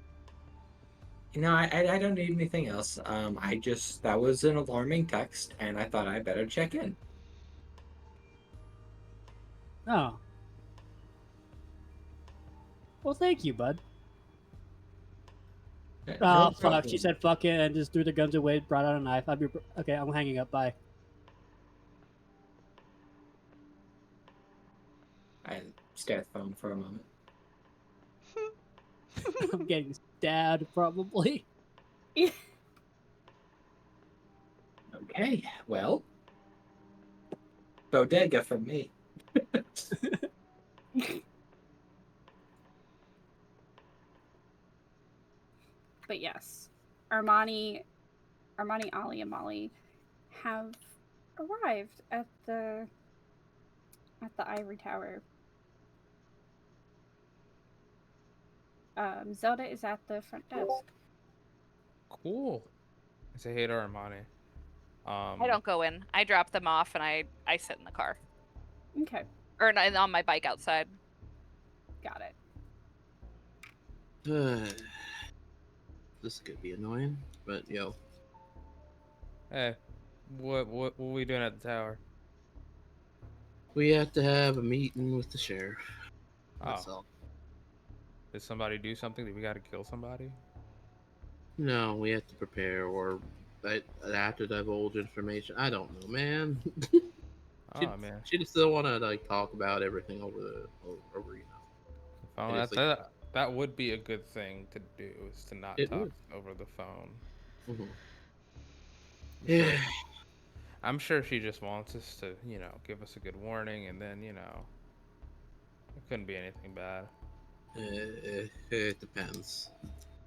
No, I don't need anything else. That was an alarming text, and I thought I better check in. Oh. Well, thank you, bud. No Oh, fuck. problem. She said fuck it and just threw the guns away, brought out a knife. Okay, I'm hanging up. Bye. I stare at the phone for a moment. I'm getting stabbed, probably. Okay, well, bodega from me. But yes, Armani, Ollie, and Molly have arrived at the Ivory Tower. Zelda is at the front desk. Cool. I say hey to Armani. I don't go in. I drop them off and I sit in the car. Okay, Or on my bike outside. got it. This could be annoying, but yo, Hey, what are we doing at the tower? we have to have a meeting with the sheriff. That's Oh, all. did somebody do something? Did we gotta kill somebody? No, we have to prepare, or I have to divulge information. I don't know, man. Oh man, She just still want to like talk about everything over you know. oh, And it's that would be a good thing to do, is to not It talk would. over the phone. Mhm. I'm sure, Yeah. I'm sure she just wants us to, give us a good warning, and then, it couldn't be anything bad. It depends.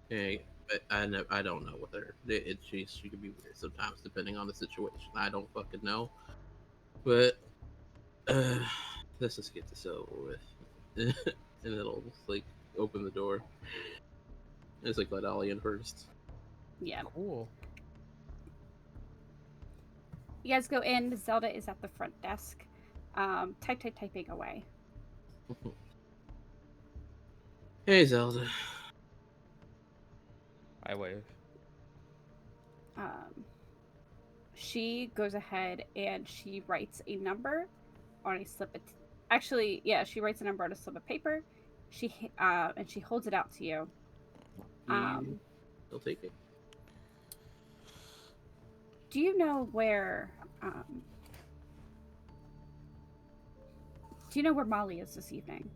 Hey, but I don't know with her. She could be weird sometimes depending on the situation. I don't fucking know. But let's just get this over with. And it'll like open the door. It's like let Ollie in first. Yeah. Cool. You guys go in. Zelda is at the front desk, typing away. Hey Zelda. I wave. She goes ahead and she writes a number on a slip of actually, yeah, she writes a number on a slip of paper. And she holds it out to you. He'll take it. Do you know where Molly is this evening?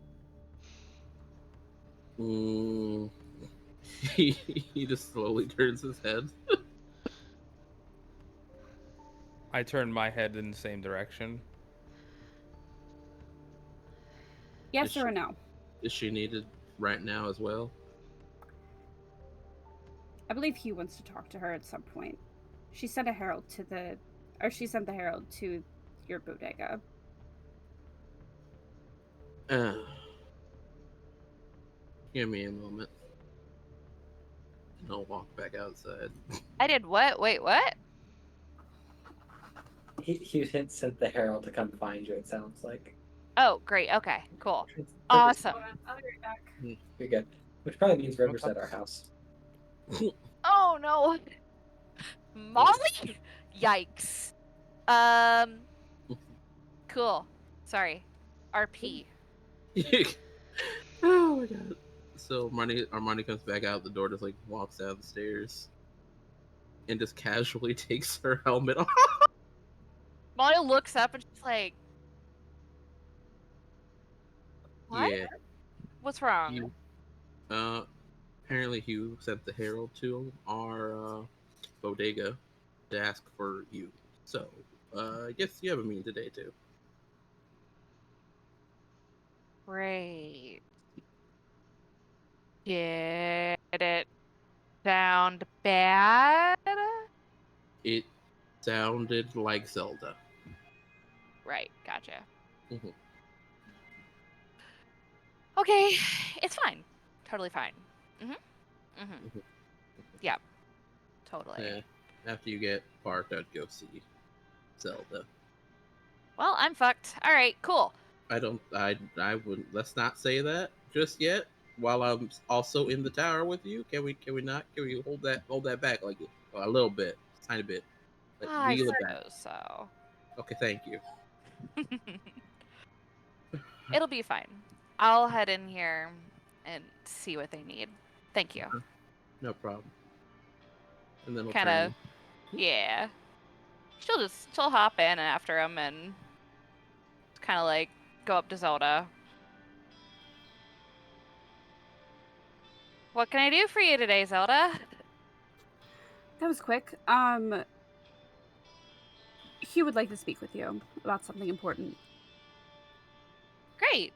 He just slowly turns his head. I turn my head in the same direction. Yes or no? Is she needed right now as well? I believe Hugh wants to talk to her at some point. She sent the herald to your bodega. Give me a moment. And I'll walk back outside. I did what? Wait, what? He sent the herald to come find you, it sounds like. Oh, great. Okay, cool. Awesome. I'll be right back. You're good. Which probably means River's at our house. Oh no. Molly? Yikes. Cool. Sorry. RP. Oh my god. So Armani comes back out the door, just like walks down the stairs and just casually takes her helmet off. Molly looks up and she's like, what? Yeah. What's wrong? Apparently Hugh sent the herald to our bodega to ask for you. So, I guess you have a meeting today too. Great. Did it sound bad? It sounded like Zelda. Right, gotcha. Mhm. Okay, it's fine. Totally fine. Yeah, totally. Yeah. After you get parked, I'd go see Zelda. Well, I'm fucked. All right, cool. I wouldn't. Let's not say that just yet. While I'm also in the tower with you, can we not? Can we hold that back like a little bit, a tiny bit? Like, I wheel it back. suppose so. Okay, thank you. It'll be fine. I'll head in here and see what they need. Thank you. No problem. And then we'll Kind of, turn. yeah. She'll hop in after him and kind of like go up to Zelda. What can I do for you today, Zelda? That was quick. Hugh would like to speak with you about something important. Great.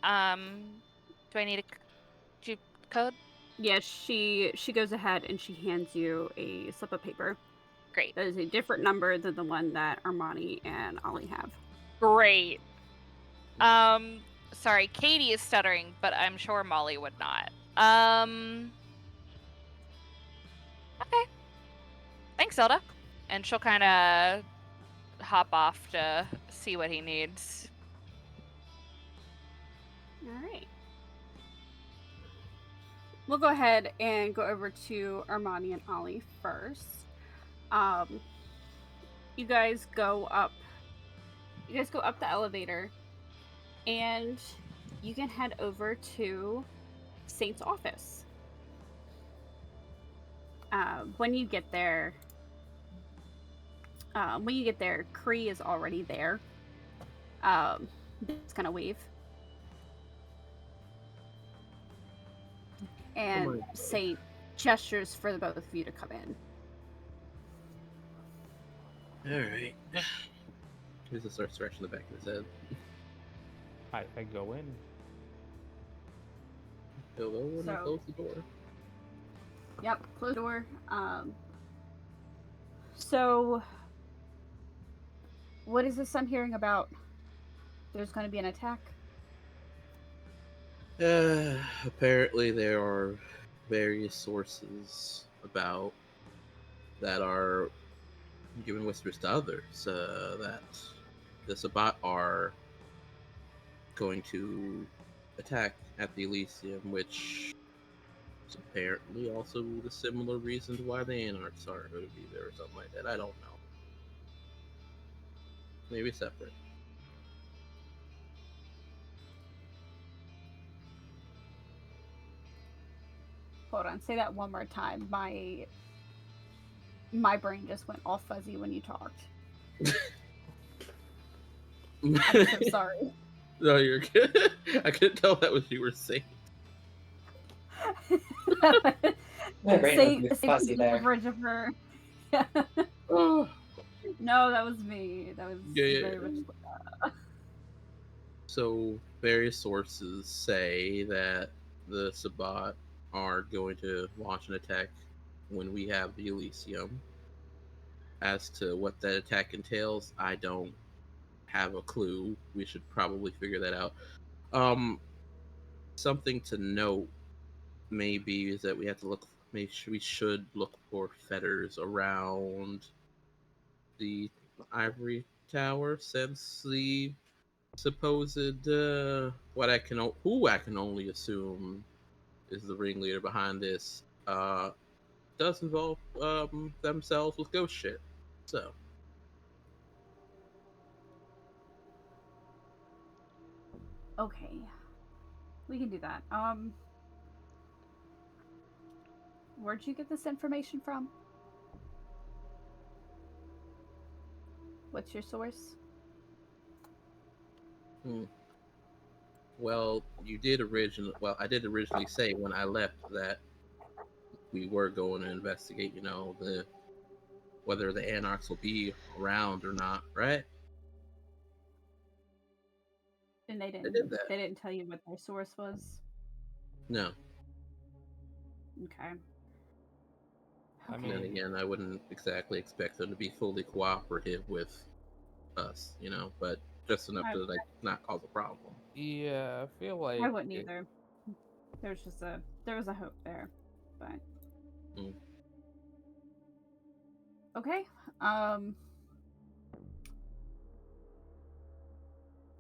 Do I need a code? Yes, she goes ahead and she hands you a slip of paper. Great. That is a different number than the one that Armani and Ollie have. Great. Sorry, Katie is stuttering, but I'm sure Molly would not. Okay. Thanks, Zelda. and she'll kind of hop off to see what he needs. All right. We'll go ahead and go over to Armani and Ollie first. You guys go up the elevator, and you can head over to Saint's office. When you get there, Kree is already there. It's gonna wave. And Saint gestures for the both of you to come in. Alright. Here's the start scratching the back of his head. I go in. Hello, when I close the door. Yep, close the door. So, what is this I'm hearing about? There's going to be an attack? Apparently there are various sources about that are giving whispers to others that the Sabbat are going to attack at the Elysium, which is apparently also the similar reasons why the Anarchs are going to be there or something like that. I don't know. Maybe separate. Hold on, say that one more time. My brain just went all fuzzy when you talked. I'm so sorry. No, you're good. I couldn't tell that was you were saying. My brain was fuzzy the there. bridge of her. Oh. No, that was me. That was very much. So, various sources say that the Sabbat are going to launch an attack when we have the Elysium. As to what that attack entails, I don't have a clue. We should probably figure that out. Something to note maybe is that we have to look. Maybe we should look for fetters around the ivory tower, since the supposed who I can only assume is the ringleader behind this does involve themselves with ghost shit. So Okay, we can do that. Where'd you get this information from? What's your source? Well, I did originally say when I left that we were going to investigate, whether the Anarchs will be around or not, right? And they did that. didn't tell you what their source was? No. Okay. I And then mean, again, I wouldn't exactly expect them to be fully cooperative with us, but just enough to not cause a problem. yeah, I feel like I wouldn't either. There was a hope there, but okay. All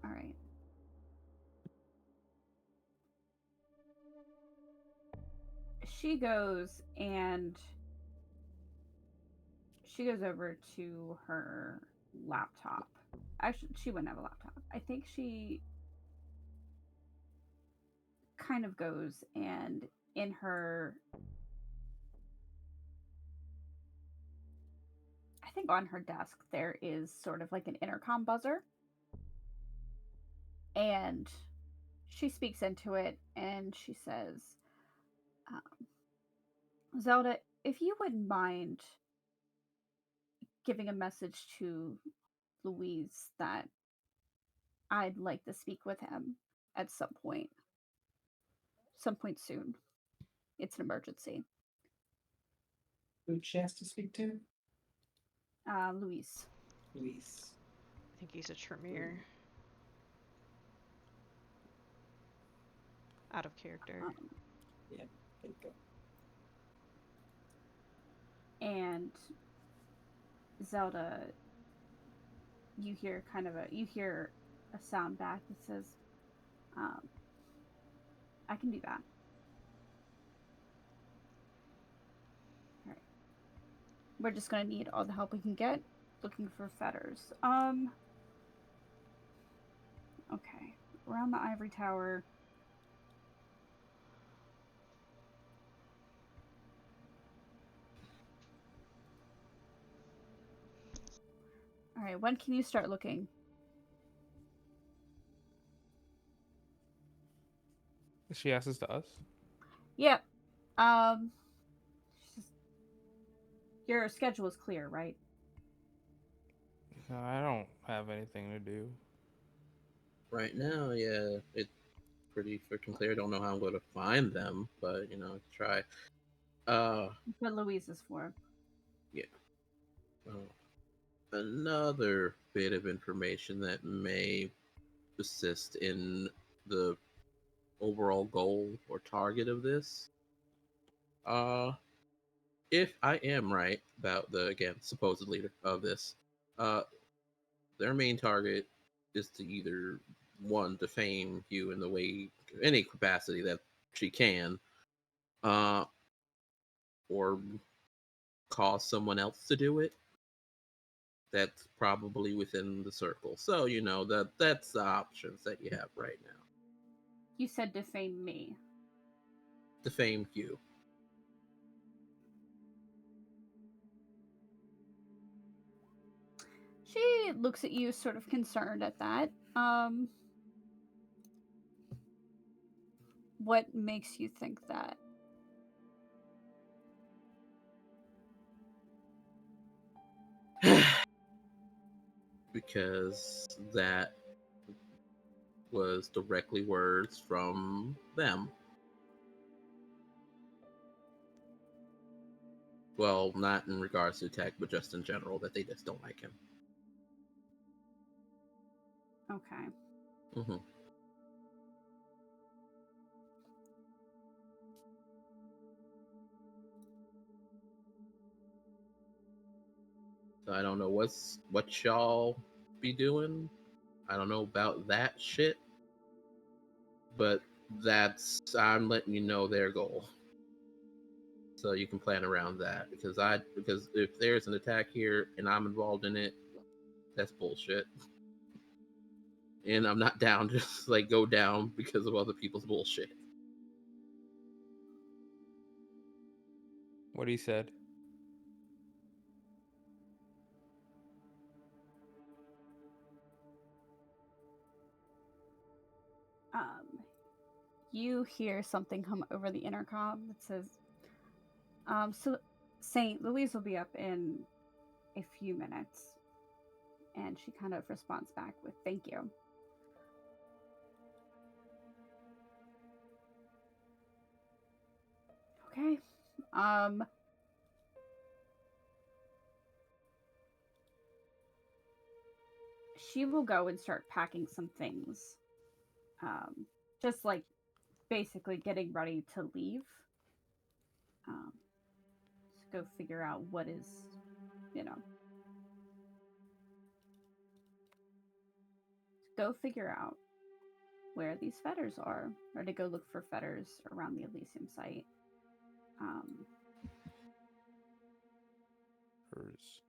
right. She goes over to her laptop. Actually, she wouldn't have a laptop. I think she kind of goes and in her, I think on her desk there is sort of like an intercom buzzer, and she speaks into it and she says, Zelda, if you wouldn't mind giving a message to Louise that I'd like to speak with him at some point soon. It's an emergency. Who she has to speak to? Louise. I think he's a Tremere. Out of character. Yeah, there you go. And, And Zelda, you hear a sound back that says, I can do that. Alright. We're just gonna need all the help we can get looking for fetters. Okay. Around the ivory tower. Alright, when can you start looking? She asks this to us. Yep. Your schedule is clear, right? No, I don't have anything to do. Right now, yeah, it's pretty freaking clear. Don't know how I'm going to find them, but you know, try. What Louise is for. Yeah. Another bit of information that may assist in the overall goal or target of this. If I am right about the, again, supposed leader of this, their main target is to either one, defame you in the way, any capacity that she can, or cause someone else to do it. That's probably within the circle. So you know that's the options that you have right now. You said defame me. Defame you. She looks at you sort of concerned at that. What makes you think that? Because that was directly words from them. Well, not in regards to Tech, but just in general, that they just don't like him. Okay. Mm-hmm. So I don't know what y'all be doing. I don't know about that shit, but I'm letting you know their goal, so you can plan around that. Because if there's an attack here and I'm involved in it, that's bullshit. And I'm not down to just like go down because of other people's bullshit. What he said. You hear something come over the intercom that says, so Saint Louise will be up in a few minutes. And she kind of responds back with, thank you. Okay. She will go and start packing some things. Just like basically getting ready to leave. Just go figure out what is, go figure out where these fetters are, or to go look for fetters around the Elysium site. Hers.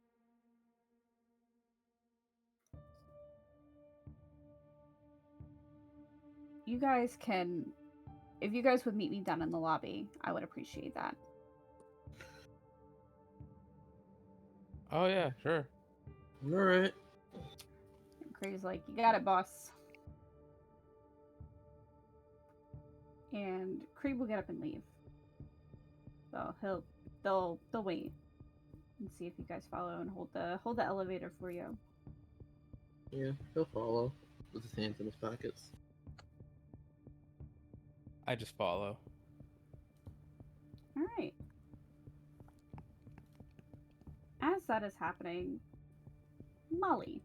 You guys can, if you guys would meet me down in the lobby, I would appreciate that. Oh yeah, sure. All right. Craig's like, you got it, boss. And Creed will get up and leave. So they'll wait and see if you guys follow and hold the elevator for you. Yeah, he'll follow with his hands in his pockets. I just follow. All right. As that is happening, Molly,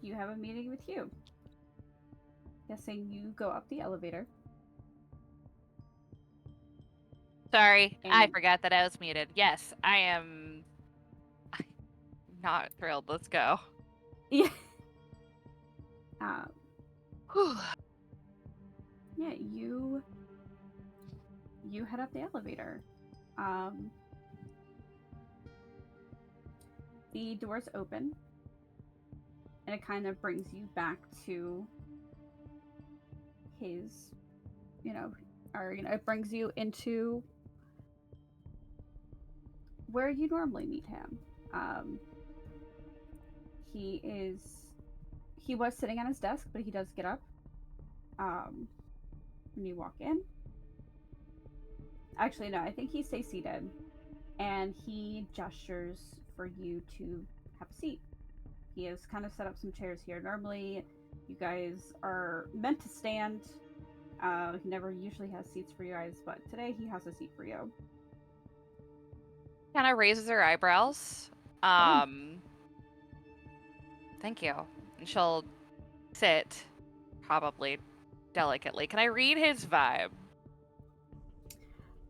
you have a meeting with Hugh. Guessing you go up the elevator. Sorry, I And- forgot that I was muted. Yes, I am Not thrilled. Let's go. Yeah. Whew. Yeah, you head up the elevator. The doors open, and it kind of brings you back to his, it brings you into where you normally meet him. He was sitting at his desk, but he does get up when you walk in. Actually, no, I think he stays seated, and he gestures for you to have a seat. He has kind of set up some chairs here. Normally, you guys are meant to stand. He never usually has seats for you guys, but today he has a seat for you. Kind of raises her eyebrows. Thank you. And she'll sit, probably delicately. Can I read his vibe?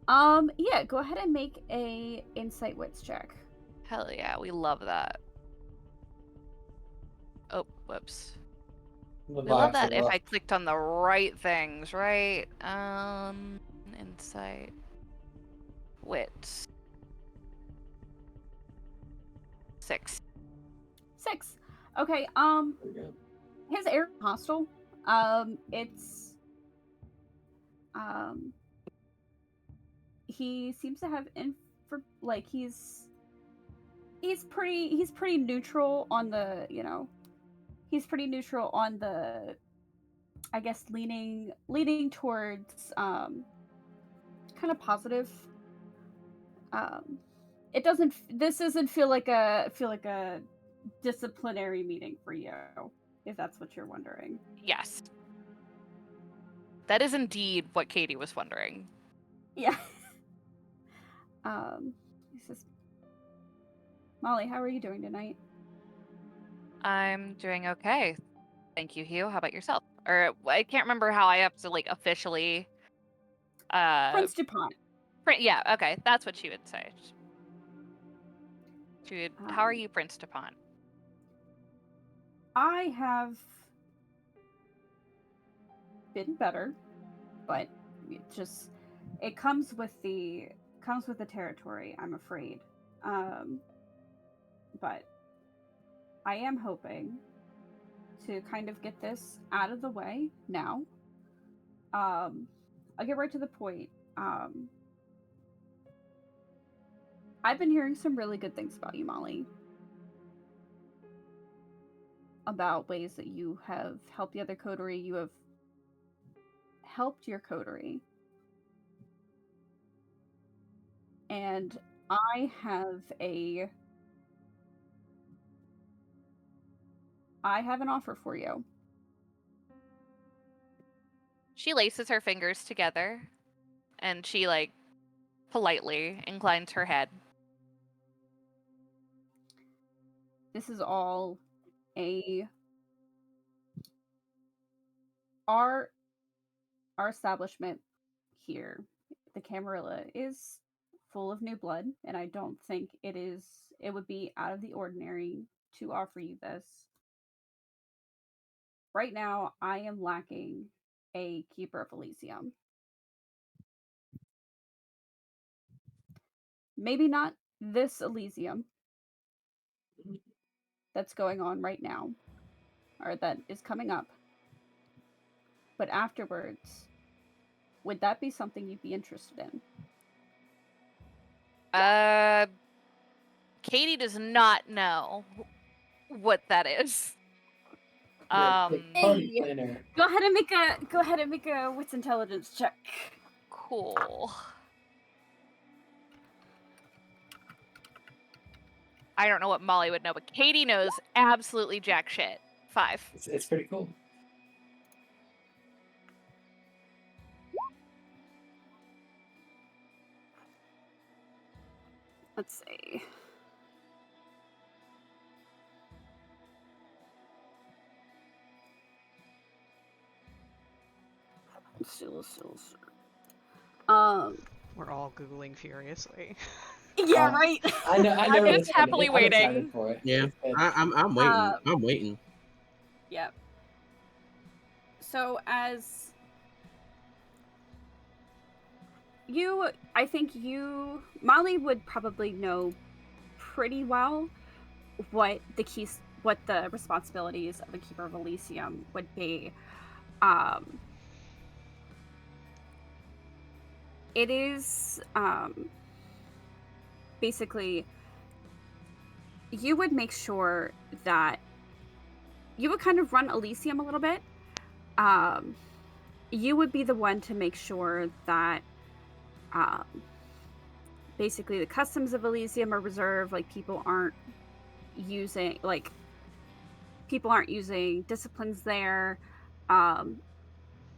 Yeah, go ahead and make a insight wits check. Hell yeah, we love that. Oh, whoops. We love that if I clicked on the right things, right? Insight. Wits. 6. 6. Okay, his air is hostile. It's he seems to have he's pretty neutral on the, he's pretty neutral on the, I guess, leaning towards kind of positive. This doesn't feel like a disciplinary meeting for you, if that's what you're wondering. Yes. That is indeed what Katie was wondering. Yeah. He says, Molly, how are you doing tonight? I'm doing okay. Thank you, Hugh. How about yourself? Or I can't remember how I have to officially Prince DuPont. Yeah, okay. That's what she would say. How are you, Prince DuPont? I have been better, but it comes with the territory, I'm afraid. But I am hoping to kind of get this out of the way now. I'll get right to the point. I've been hearing some really good things about you, Molly. About ways that you have helped the other coterie. You have helped your coterie. And I have an offer for you. She laces her fingers together and she politely inclines her head. This is all our establishment here, the Camarilla, is full of new blood, and I don't think it would be out of the ordinary to offer you this. Right now, I am lacking a Keeper of Elysium. Maybe not this Elysium that's going on right now, or that is coming up, but afterwards, would that be something you'd be interested in? Katie does not know what that is. Hey, go ahead and make a wits intelligence check. Cool. I don't know what Molly would know, but Katie knows absolutely jack shit. 5. It's pretty cool. Let's see. We're all Googling furiously. Yeah, right. I know. I'm where just it's headed. happily I'm excited waiting. for it. Yeah, It's good. I'm waiting. I'm waiting. Yep. So as you, I think you, Molly would probably know pretty well what the responsibilities of a Keeper of Elysium would be. It is basically you would make sure that you would kind of run Elysium a little bit. You would be the one to make sure that basically the customs of Elysium are reserved, like people aren't using disciplines there.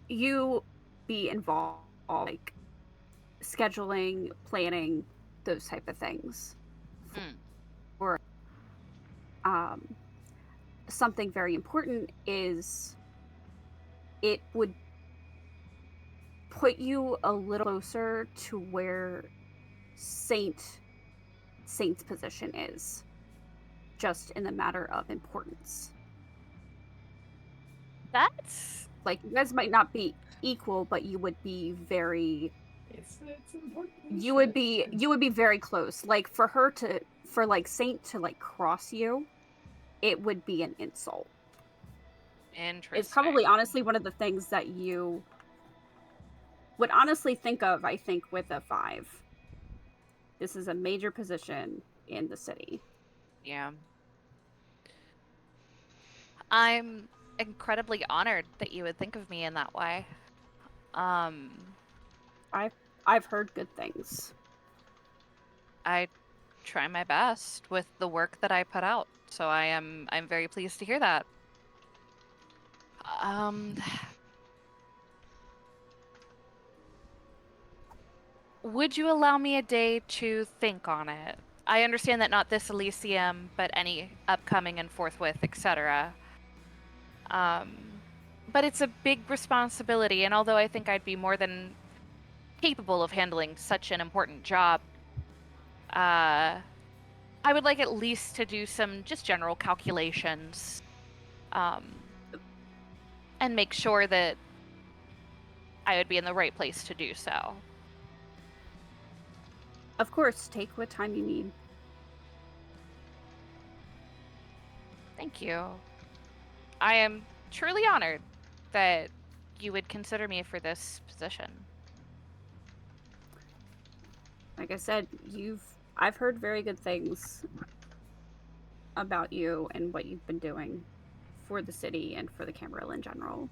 You be involved, like scheduling, planning, those type of things. Or something very important is it would put you a little closer to where Saint's position is, just in the matter of importance. That's like you guys might not be equal, but you would be very. It's important. You would be very close. Like for Saint to like cross you, it would be an insult. interesting. It's probably honestly one of the things that you would honestly think of, I think, with a 5. This is a major position in the city. Yeah. I'm incredibly honored that you would think of me in that way. I've heard good things. I try my best with the work that I put out, so I'm very pleased to hear that. Would you allow me a day to think on it? I understand that not this Elysium, but any upcoming and forthwith, etc. But it's a big responsibility, and although I think I'd be more than capable of handling such an important job, I would like at least to do some just general calculations, and make sure that I would be in the right place to do so. Of course, take what time you need. Thank you. I am truly honored that you would consider me for this position. Like I said, I've heard very good things about you and what you've been doing for the city and for the Camarilla in general.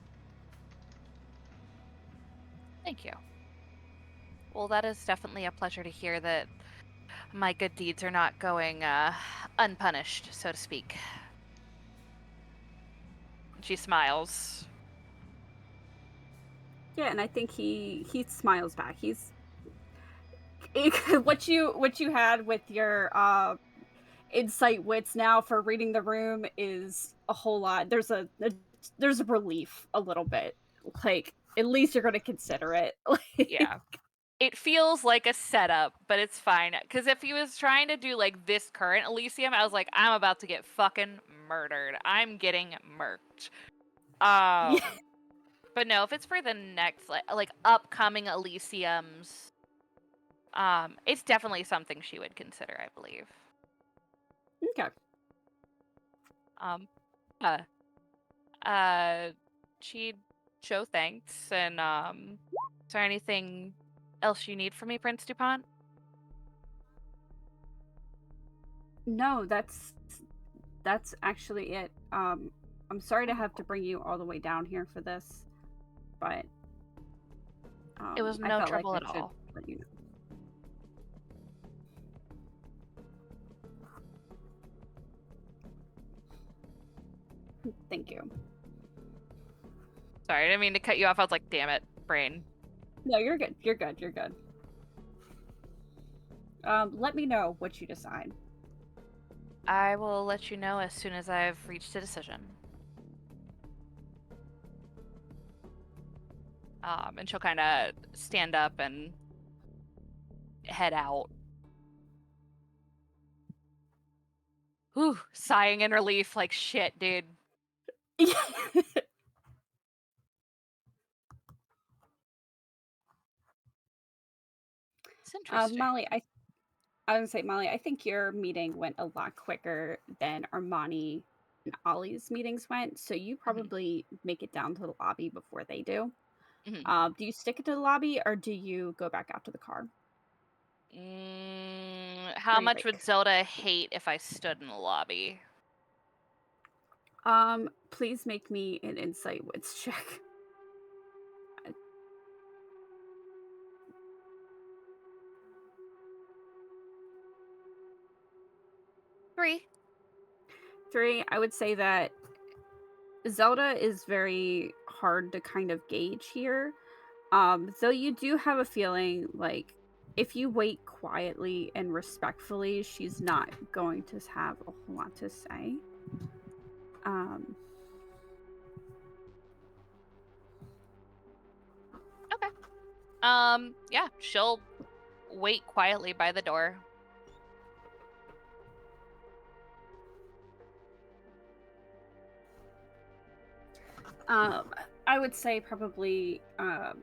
Thank you. Well, that is definitely a pleasure to hear that my good deeds are not going unpunished, so to speak. She smiles. Yeah, and I think he smiles back. What you had with your insight wits now for reading the room is a whole lot. There's a relief a little bit. Like at least you're going to consider it. Yeah. It feels like a setup, but it's fine. Because if he was trying to do like this current Elysium, I was like, I'm about to get fucking murdered. I'm getting murked. But no, if it's for the next like upcoming Elysiums, it's definitely something she would consider, I believe. Okay. She'd show thanks, and is there anything else you need from me, Prince DuPont? No, that's actually it. I'm sorry to have to bring you all the way down here for this, but it was I no felt trouble like at I should all. let you know. Thank you. Sorry, I didn't mean to cut you off. I was like, damn it, brain. No, you're good. You're good. You're good. Let me know what you decide. I will let you know as soon as I've reached a decision. And she'll kind of stand up and head out. Whew, sighing in relief, like shit, dude. It's interesting. Molly, I was gonna say, Molly, I think your meeting went a lot quicker than Armani and Ollie's meetings went, so you probably make it down to the lobby before they do. Mhm. Do you stick it to the lobby or do you go back out to the car? How What do you much would think? Zelda hate if I stood in the lobby? Please make me an insight wits check. 3. 3, I would say that Zelda is very hard to kind of gauge here. Though you do have a feeling like if you wait quietly and respectfully, she's not going to have a whole lot to say. Okay. Yeah, she'll wait quietly by the door. I would say probably I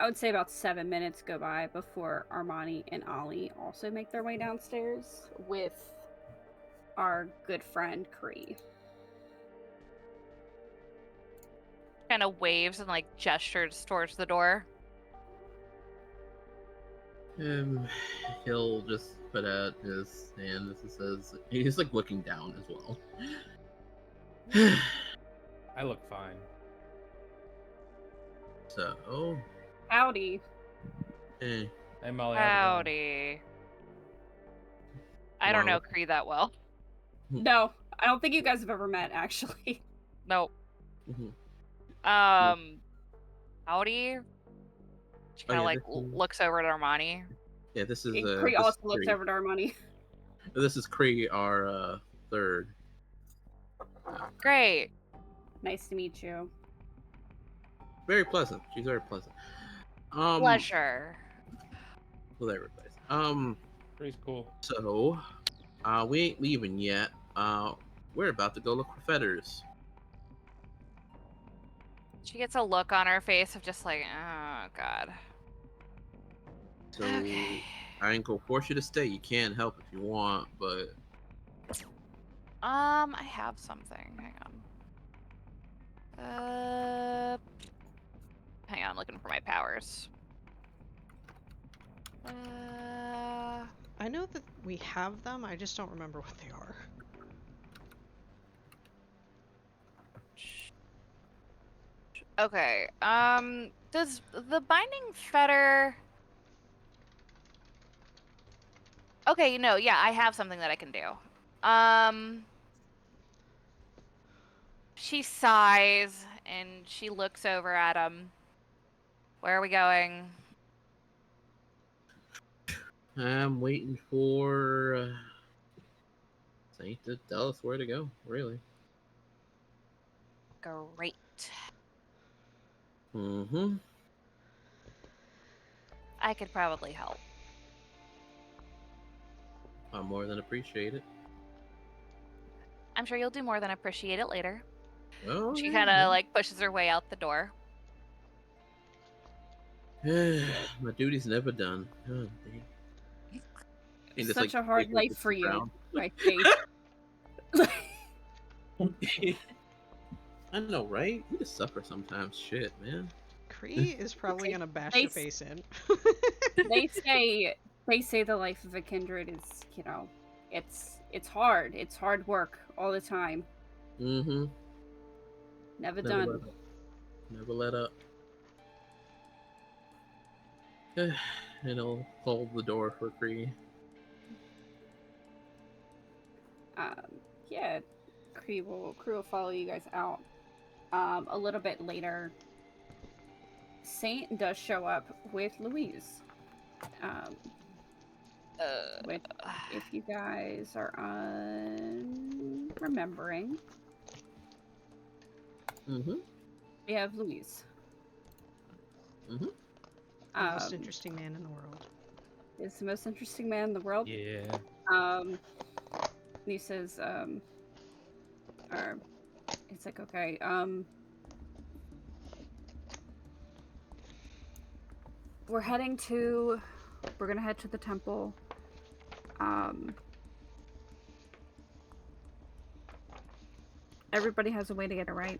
would say about 7 minutes go by before Armani and Ollie also make their way downstairs with our good friend Kree. Kind of waves and like gestures towards the door. He'll just put out his hand as he says, he's like looking down as well. I look fine. So, Howdy. hey, Hey, Molly, how's it going? Howdy. I don't know Molly. Kree that well. No, I don't think you guys have ever met, actually. Nope. Mhm. Howdy. She kind of yeah, like this is- looks over at Armani. Yeah, this is Kree this also is looks Kree. over to Armani. This is Kree, our third. Great. Nice to meet you. Very pleasant. She's very pleasant. Pleasure. With everybody. Kree's cool. So, we ain't leaving yet. We're about to go look for feathers. She gets a look on her face of just like, oh god. So, Okay. I ain't gonna force you to stay. You can help if you want, but I have something. Hang on, I'm looking for my powers. I know that we have them, I just don't remember what they are. Okay. Does the binding fetter? Okay, no, yeah, I have something that I can do. She sighs and she looks over at him. Where are we going? I'm waiting for Saint to tell us where to go, really. Great. Mm-hmm. I could probably help. I more than appreciate it. I'm sure you'll do more than appreciate it later. Oh, She yeah, kind of like pushes her way out the door. My duty's never done. Oh, dang. And just, Such like, a hard take her life to for the you, ground. my Faith. I know, right? We just suffer sometimes. Shit, man. Kree is probably gonna bash They your s- face in. they say the life of a kindred is, it's hard. It's hard work all the time. Mm-hmm. Never Never done. let up. Never let up. And I'll hold the door for Kree. Yeah, Kree will follow you guys out. A little bit later, Saint does show up with Louise. Which, if you guys are remembering, Mm-hmm. we have Louise. Mm-hmm. The most interesting man in the world. Is the most interesting man in the world. Yeah. he says, or it's like, okay, we're gonna head to the temple. Everybody has a way to get it right.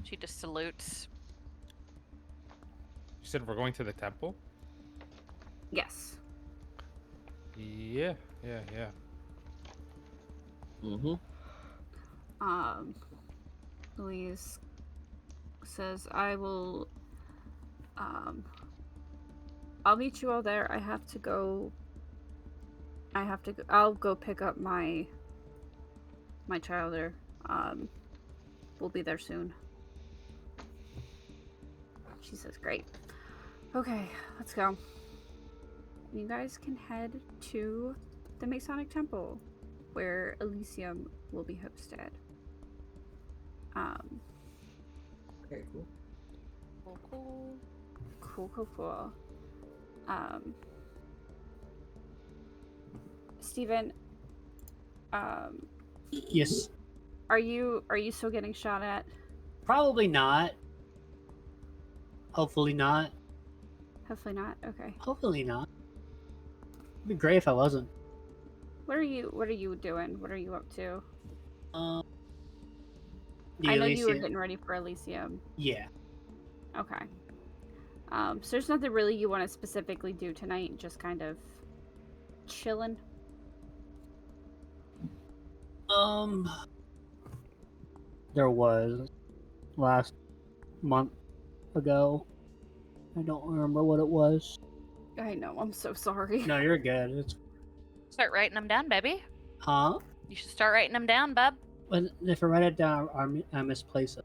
She just salutes. You said we're going to the temple? Yes. Yeah. Mm-hmm. Louise says, I will, I'll meet you all there. I'll go pick up my child there. We'll be there soon. She says, great. Okay, let's go. You guys can head to the Masonic Temple, where Elysium will be hosted. Okay, cool. Cool. Steven, Yes. are you still getting shot at? Probably not. Hopefully not. Hopefully not. Okay. Hopefully not. It'd be great if I wasn't. What are you doing? What are you up to? The I know you were Elysium- getting ready for Elysium. Yeah. Okay. So there's nothing really you want to specifically do tonight, just kind of chilling. There was last month ago. I don't remember what it was. I know, I'm so sorry. No, you're good. It's Start writing them down, baby. huh? You should start writing them down, bub. But if I write it down, I misplace it.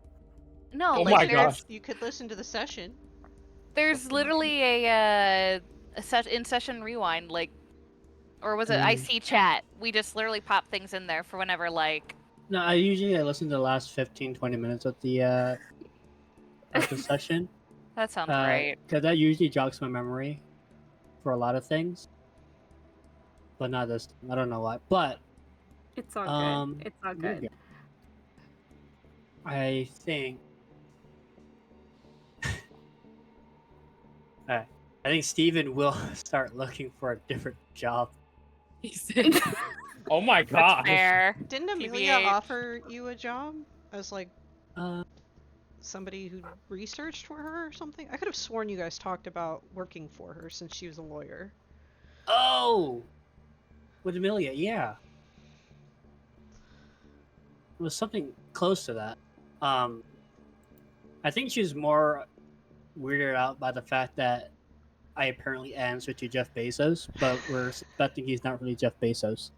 No, Oh like my there's gosh. You could listen to the session. there's literally a in-session rewind, like, or was it IC chat? We just literally pop things in there for whenever, like. No, I usually listen to the last 15-20 minutes of the session. That sounds great. Because that usually jogs my memory for a lot of things. But not this time. I don't know why. But It's all good. It's all you're good. I think. Alright. I think Steven will start looking for a different job. Oh my That's gosh. fair. Didn't Amelia TBH. offer you a job as like Uh, somebody who researched for her or something? I could have sworn you guys talked about working for her since she was a lawyer. oh! With Amelia, yeah. It was something close to that. I think she's more weirded out by the fact that I apparently answer to Jeff Bezos, but we're suspecting he's not really Jeff Bezos.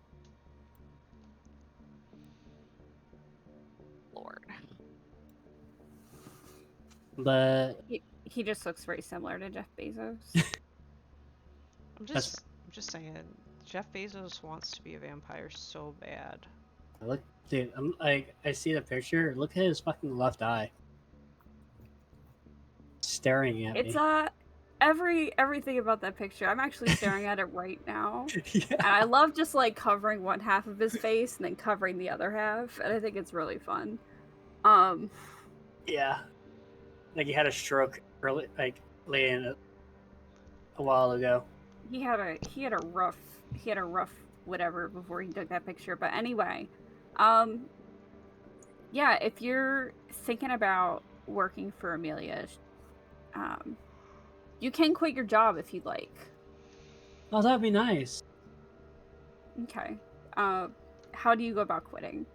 Lord. But He just looks very similar to Jeff Bezos. I'm That's- just saying, Jeff Bezos wants to be a vampire so bad. look, dude, I see the picture. Look at his fucking left eye, staring at It's me. everything about that picture. I'm actually staring at it right now. Yeah. And I love just like covering one half of his face and then covering the other half, and I think it's really fun. Yeah. Like he had a stroke early, like laying a while ago. He had a rough whatever before he took that picture. But anyway, yeah, if you're thinking about working for Amelia, you can quit your job if you'd like. Oh, that'd be nice. Okay. How do you go about quitting?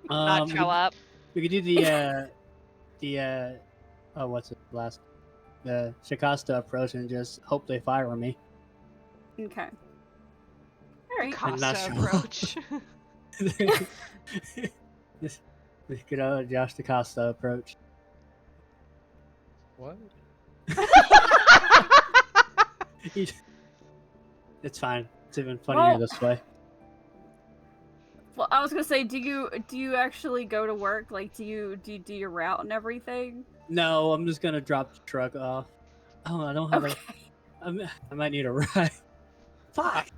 Not show up. We could do the oh, what's it last? The Shikasta approach and just hope they fire me. Okay. All right. I'm not Casa sure. approach. This good old Josh DaCosta approach. What? It's fine. It's even funnier Well- this way. Well, I was gonna say, do you actually go to work? Like, do you do your route and everything? No, I'm just gonna drop the truck off. Oh, I don't have Okay. I might need a ride. Fuck.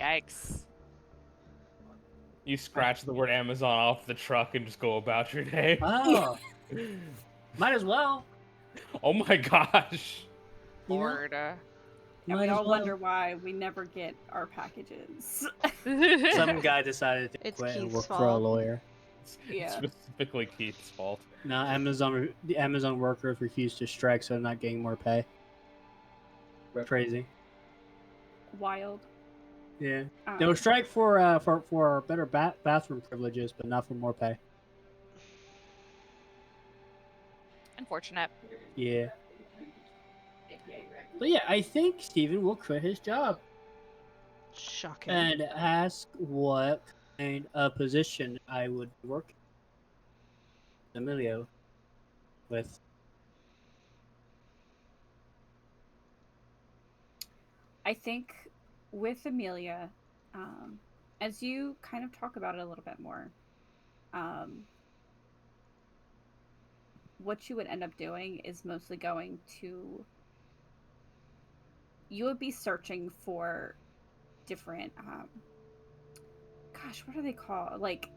Yikes. You scratch the word Amazon off the truck and just go about your day. Oh, might as well. Oh my gosh. You know? Lord. And Might we as all well. wonder why we never get our packages. Some guy decided to It's quit and Keith's work for a fault. lawyer. Yeah. Specifically Keith's fault. Now the Amazon workers refused to strike, so they're not getting more pay. Crazy. Wild. Yeah, they'll strike for better bathroom privileges, but not for more pay. Unfortunate. Yeah. But yeah, I think Steven will quit his job Shocking. and ask what kind of position I would work Emilio with. I think with Amelia, as you kind of talk about it a little bit more, what you would end up doing is mostly going to. You would be searching for different, gosh, what are they called? Like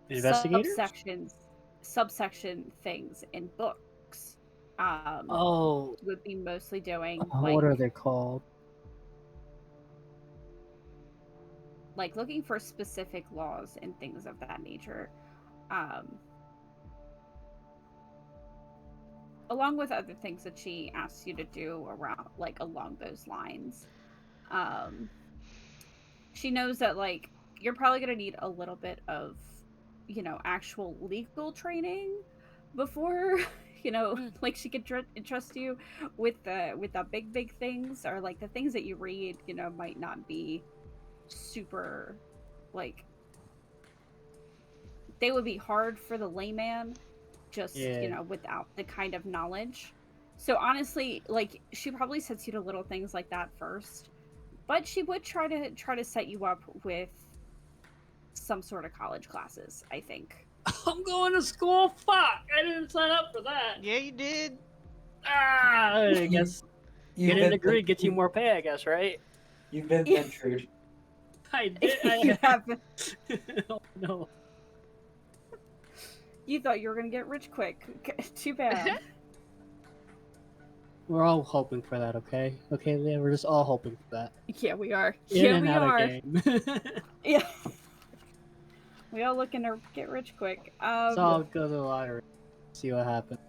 Investigators? subsection things in books. Oh, Would be mostly doing what are they called? like looking for specific laws and things of that nature, along with other things that she asks you to do around like along those lines. She knows that like you're probably going to need a little bit of actual legal training before like she could trust you with the big things, or like the things that you read might not be super, like, they would be hard for the layman just without the kind of knowledge. So honestly, like, she probably sets you to little things like that first, but she would try to set you up with some sort of college classes, I think. I'm going to school. Fuck! I didn't sign up for that. Yeah, you did. I guess getting a degree gets you more pay. I guess, right? You've been ventured. I did. You haven't. Oh, no. You thought you were gonna get rich quick. Too bad. We're all hoping for that, okay? Okay, Leah, we're just all hoping for that. Yeah, we are. In Yeah, and we out are. of game. Yeah. We all looking to get rich quick. So I'll go to the lottery. See what happens.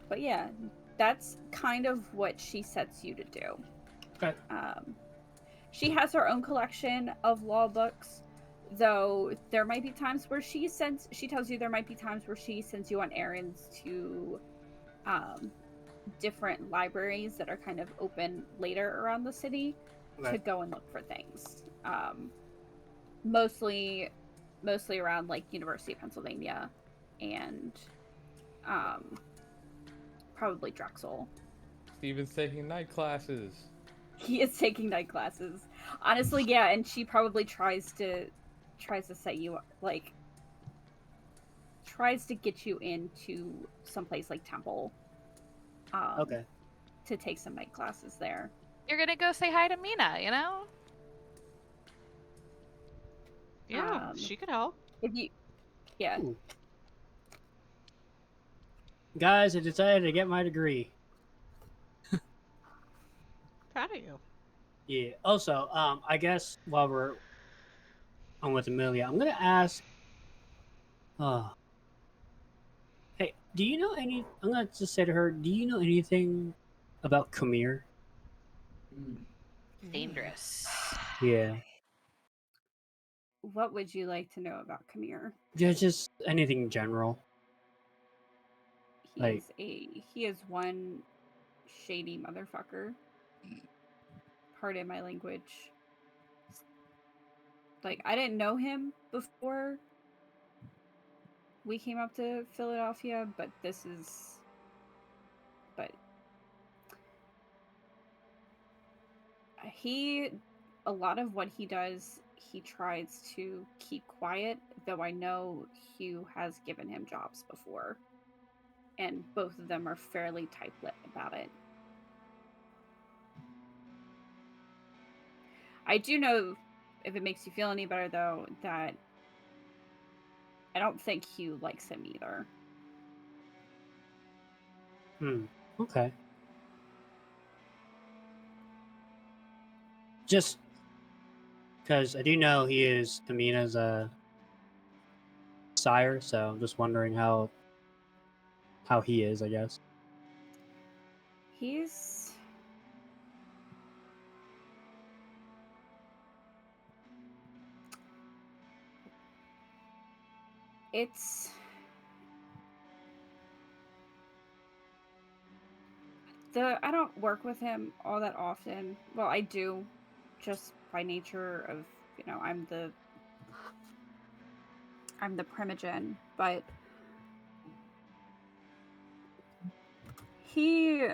But yeah, that's kind of what she sets you to do. Okay. She has her own collection of law books, though there might be times where she tells you there might be times where she sends you on errands to different libraries that are kind of open later around the city to go and look for things. Mostly around like University of Pennsylvania and probably Drexel. Steven's taking night classes. He is taking night classes. Honestly, yeah, and she probably tries to set you up, like tries to get you into someplace like Temple. Okay. To take some night classes there. You're gonna go say hi to Mina, you know? Yeah, she could help. If you, yeah. Ooh. Guys, I decided to get my degree. Proud of you. Yeah. Also, I guess while we're on with Amelia, I'm gonna ask. Hey, do you know any? I'm gonna just say to her, do you know anything about Khmer? Dangerous. Yeah. What would you like to know about Khmer? Yeah, just anything in general. He is one shady motherfucker. Pardon my language. Like, I didn't know him before we came up to Philadelphia, but a lot of what he does, he tries to keep quiet, though I know Hugh has given him jobs before. And both of them are fairly tight-lipped about it. I do know, if it makes you feel any better, though, that I don't think Hugh likes him either. Okay. Just because I do know he is Tamina's sire, so I'm just wondering how he is, I guess. He's... It's... I don't work with him all that often. Well, I do, just by nature of, I'm the primogen, but he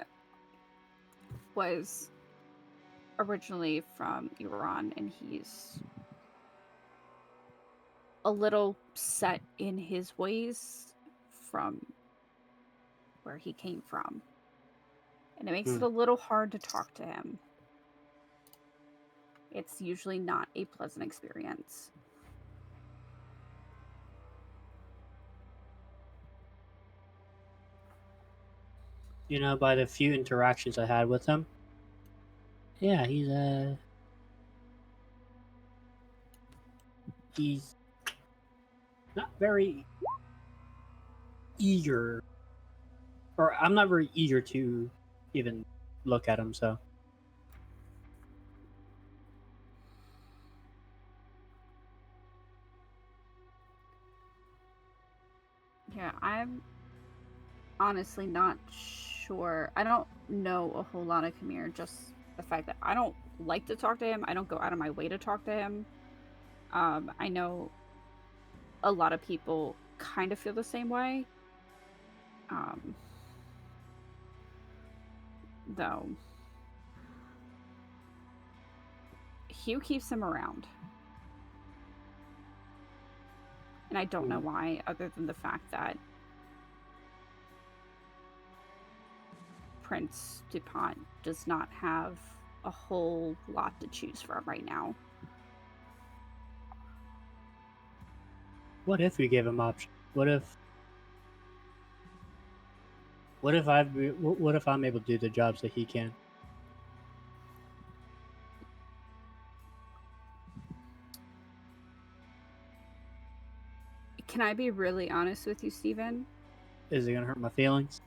was originally from Iran, and he's a little set in his ways from where he came from. And it makes it a little hard to talk to him. It's usually not a pleasant experience. By the few interactions I had with him, yeah, he's not very eager, or I'm not very eager to even look at him, so. Yeah, I'm honestly not sure. I don't know a whole lot of Khmer, just the fact that I don't like to talk to him. I don't go out of my way to talk to him. I know a lot of people kind of feel the same way. Though Hugh keeps him around. And I don't know why, other than the fact that Prince DuPont does not have a whole lot to choose from right now. What if we gave him options? What if I'm able to do the jobs that he can? Can I be really honest with you, Steven? Is it gonna hurt my feelings?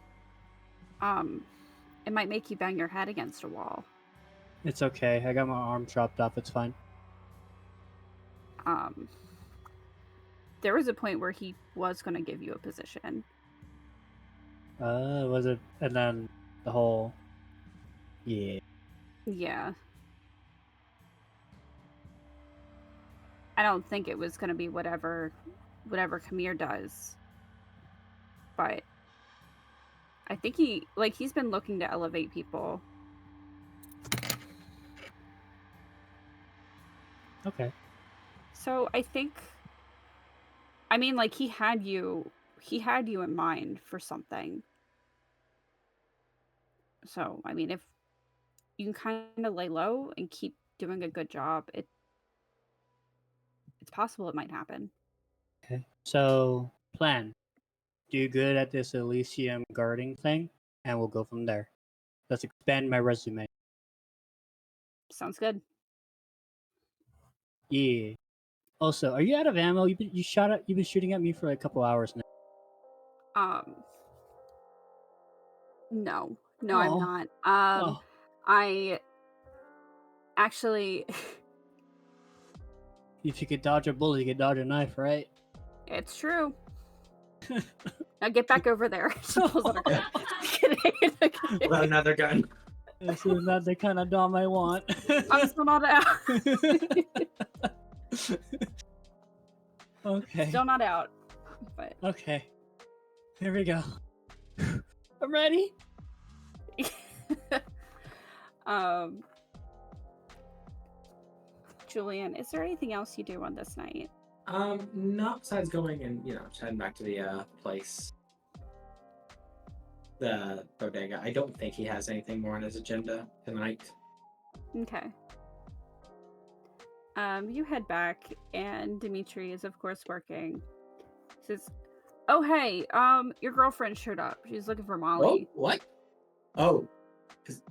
It might make you bang your head against a wall. It's okay. I got my arm chopped off. It's fine. There was a point where he was going to give you a position. Was it? And then the whole. Yeah. Yeah. I don't think it was going to be whatever Khmer does. But I think he's been looking to elevate people. Okay. So I think, he had you in mind for something. So, if you can kind of lay low and keep doing a good job, it's possible it might happen. Okay. So, plan. Do good at this Elysium guarding thing, and we'll go from there. Let's expand my resume. Sounds good. Yeah. Also, are you out of ammo? You've been shooting at me for a couple hours now. No, Oh. I'm not. I actually. If you could dodge a bullet, you could dodge a knife, right? It's true. Now get back over there. About another gun. This is not the kind of dom I want. I'm still not out. Okay. Still not out. But okay. Here we go. I'm ready. Julian, is there anything else you do on this night? Not besides going and just heading back to the place, the bodega. I don't think he has anything more on his agenda tonight. Okay. You head back, and Dimitri is of course working. He says, "Oh hey, your girlfriend showed up. She's looking for Oh, Molly." what? Oh, is,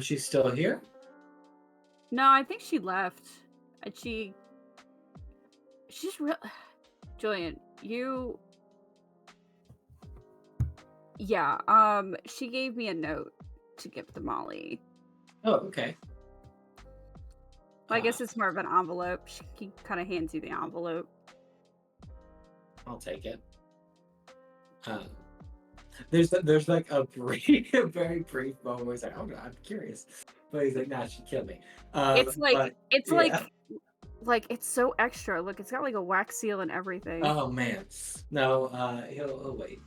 she's still here? No, I think she left. And she's real. Julian, you. Yeah. She gave me a note to give to Molly. Oh, okay. I guess it's more of an envelope. She kind of hands you the envelope. I'll take it. There's like a very brief moment where he's like, "Oh, I'm curious," but he's like, "Nah, she killed me." It's like but, it's yeah. like it's so extra. Look, it's got like a wax seal and everything. Oh man, no. He'll wait.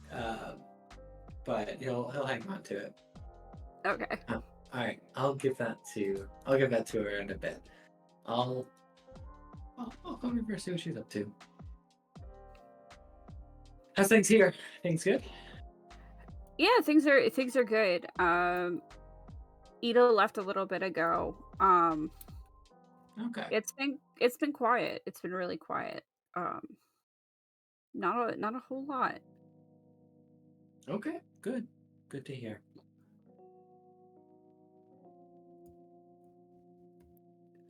But he'll hang on to it. Okay. All right, I'll give that to her in a bit. I'll call her, see what she's up to. How's things here? Things good? Yeah, things are good. Ida left a little bit ago. Okay. It's been quiet. It's been really quiet. Not a whole lot. Okay. Good. Good to hear.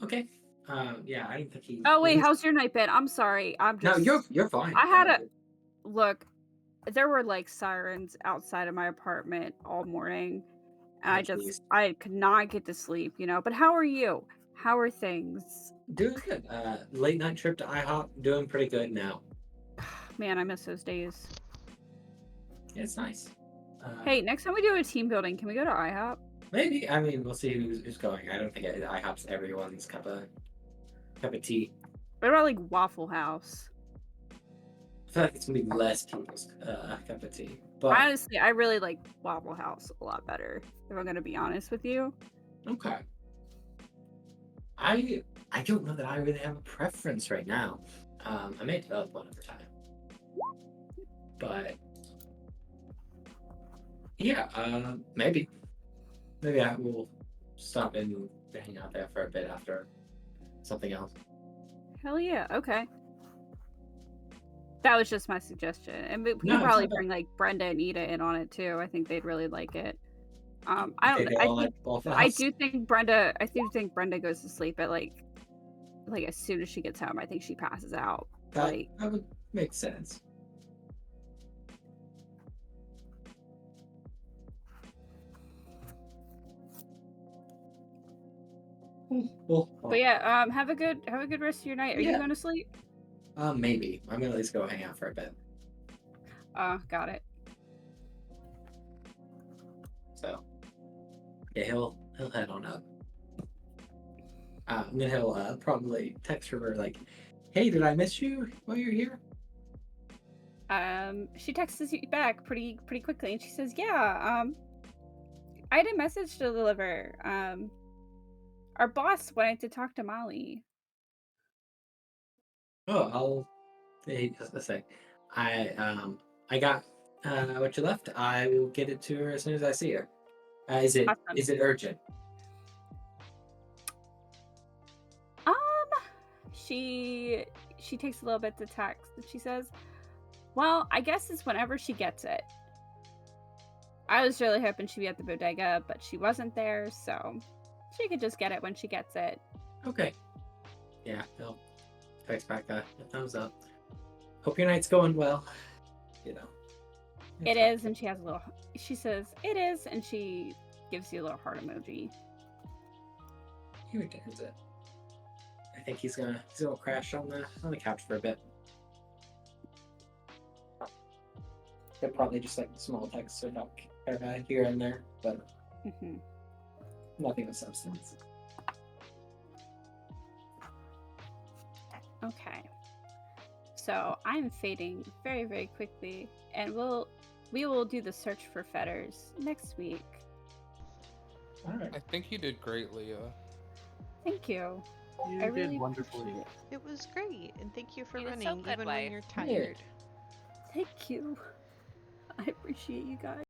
Okay. Yeah, I didn't think he. Oh wait, how's your night been? I'm sorry. I'm No, just. you're fine. I had a look. There were like sirens outside of my apartment all morning, and Jeez. I could not get to sleep. But how are you? How are things? Doing good. Late night trip to IHOP. Doing pretty good now. Man, I miss those days. Yeah, it's nice. Hey, next time we do a team building, can we go to IHOP? Maybe. I mean, we'll see who's going. I don't think IHOP's everyone's cup of tea. What about like Waffle House? I feel like it's gonna be less people's cup of tea. But Honestly, I really like Waffle House a lot better, if I'm gonna be honest with you. okay. I don't know that I really have a preference right now. I may develop one over time. But yeah, maybe I will stop and hang out there for a bit after something else. Hell yeah, okay. That was just my suggestion. And we No, can it's probably not bad. bring like Brenda and Ida in on it too. I think they'd really like it. I Okay, don't they I all think like Waffle I House? do think Brenda goes to sleep at like as soon as she gets home. I think she passes out. That Like would make sense. Well, but yeah, have a good rest of your night. Are you Yeah. going to sleep? maybe I'm gonna at least go hang out for a bit. Got it. So yeah, he'll head on up. And then he'll probably text her like, "Hey, did I miss you while you're here?" She texts you back pretty quickly, and she says, "Yeah, I had a message to deliver. Our boss wanted to talk to Molly." Oh, just a sec. I got what you left. I will get it to her as soon as I see her. Is it Awesome. urgent? She takes a little bit to text, and she says, "Well, I guess it's whenever she gets it. I was really hoping she'd be at the bodega, but she wasn't there, so she could just get it when she gets it." Okay. Yeah, he'll text back a thumbs up. Hope your night's going well. It It's is, and she says, "It is," and she gives you a little heart emoji. He returns it. I think he's gonna crash on the couch for a bit. They're probably just like small texts or talk here and there, but nothing of substance. Okay. So I'm fading very, very quickly, and we will do the search for Fetters next week. All right. I think you did great, Leah. Thank you. You I did really wonderfully. appreciate it. It was great, and thank you for You did running so good, even wife. when you're tired. Thank you. I appreciate you guys.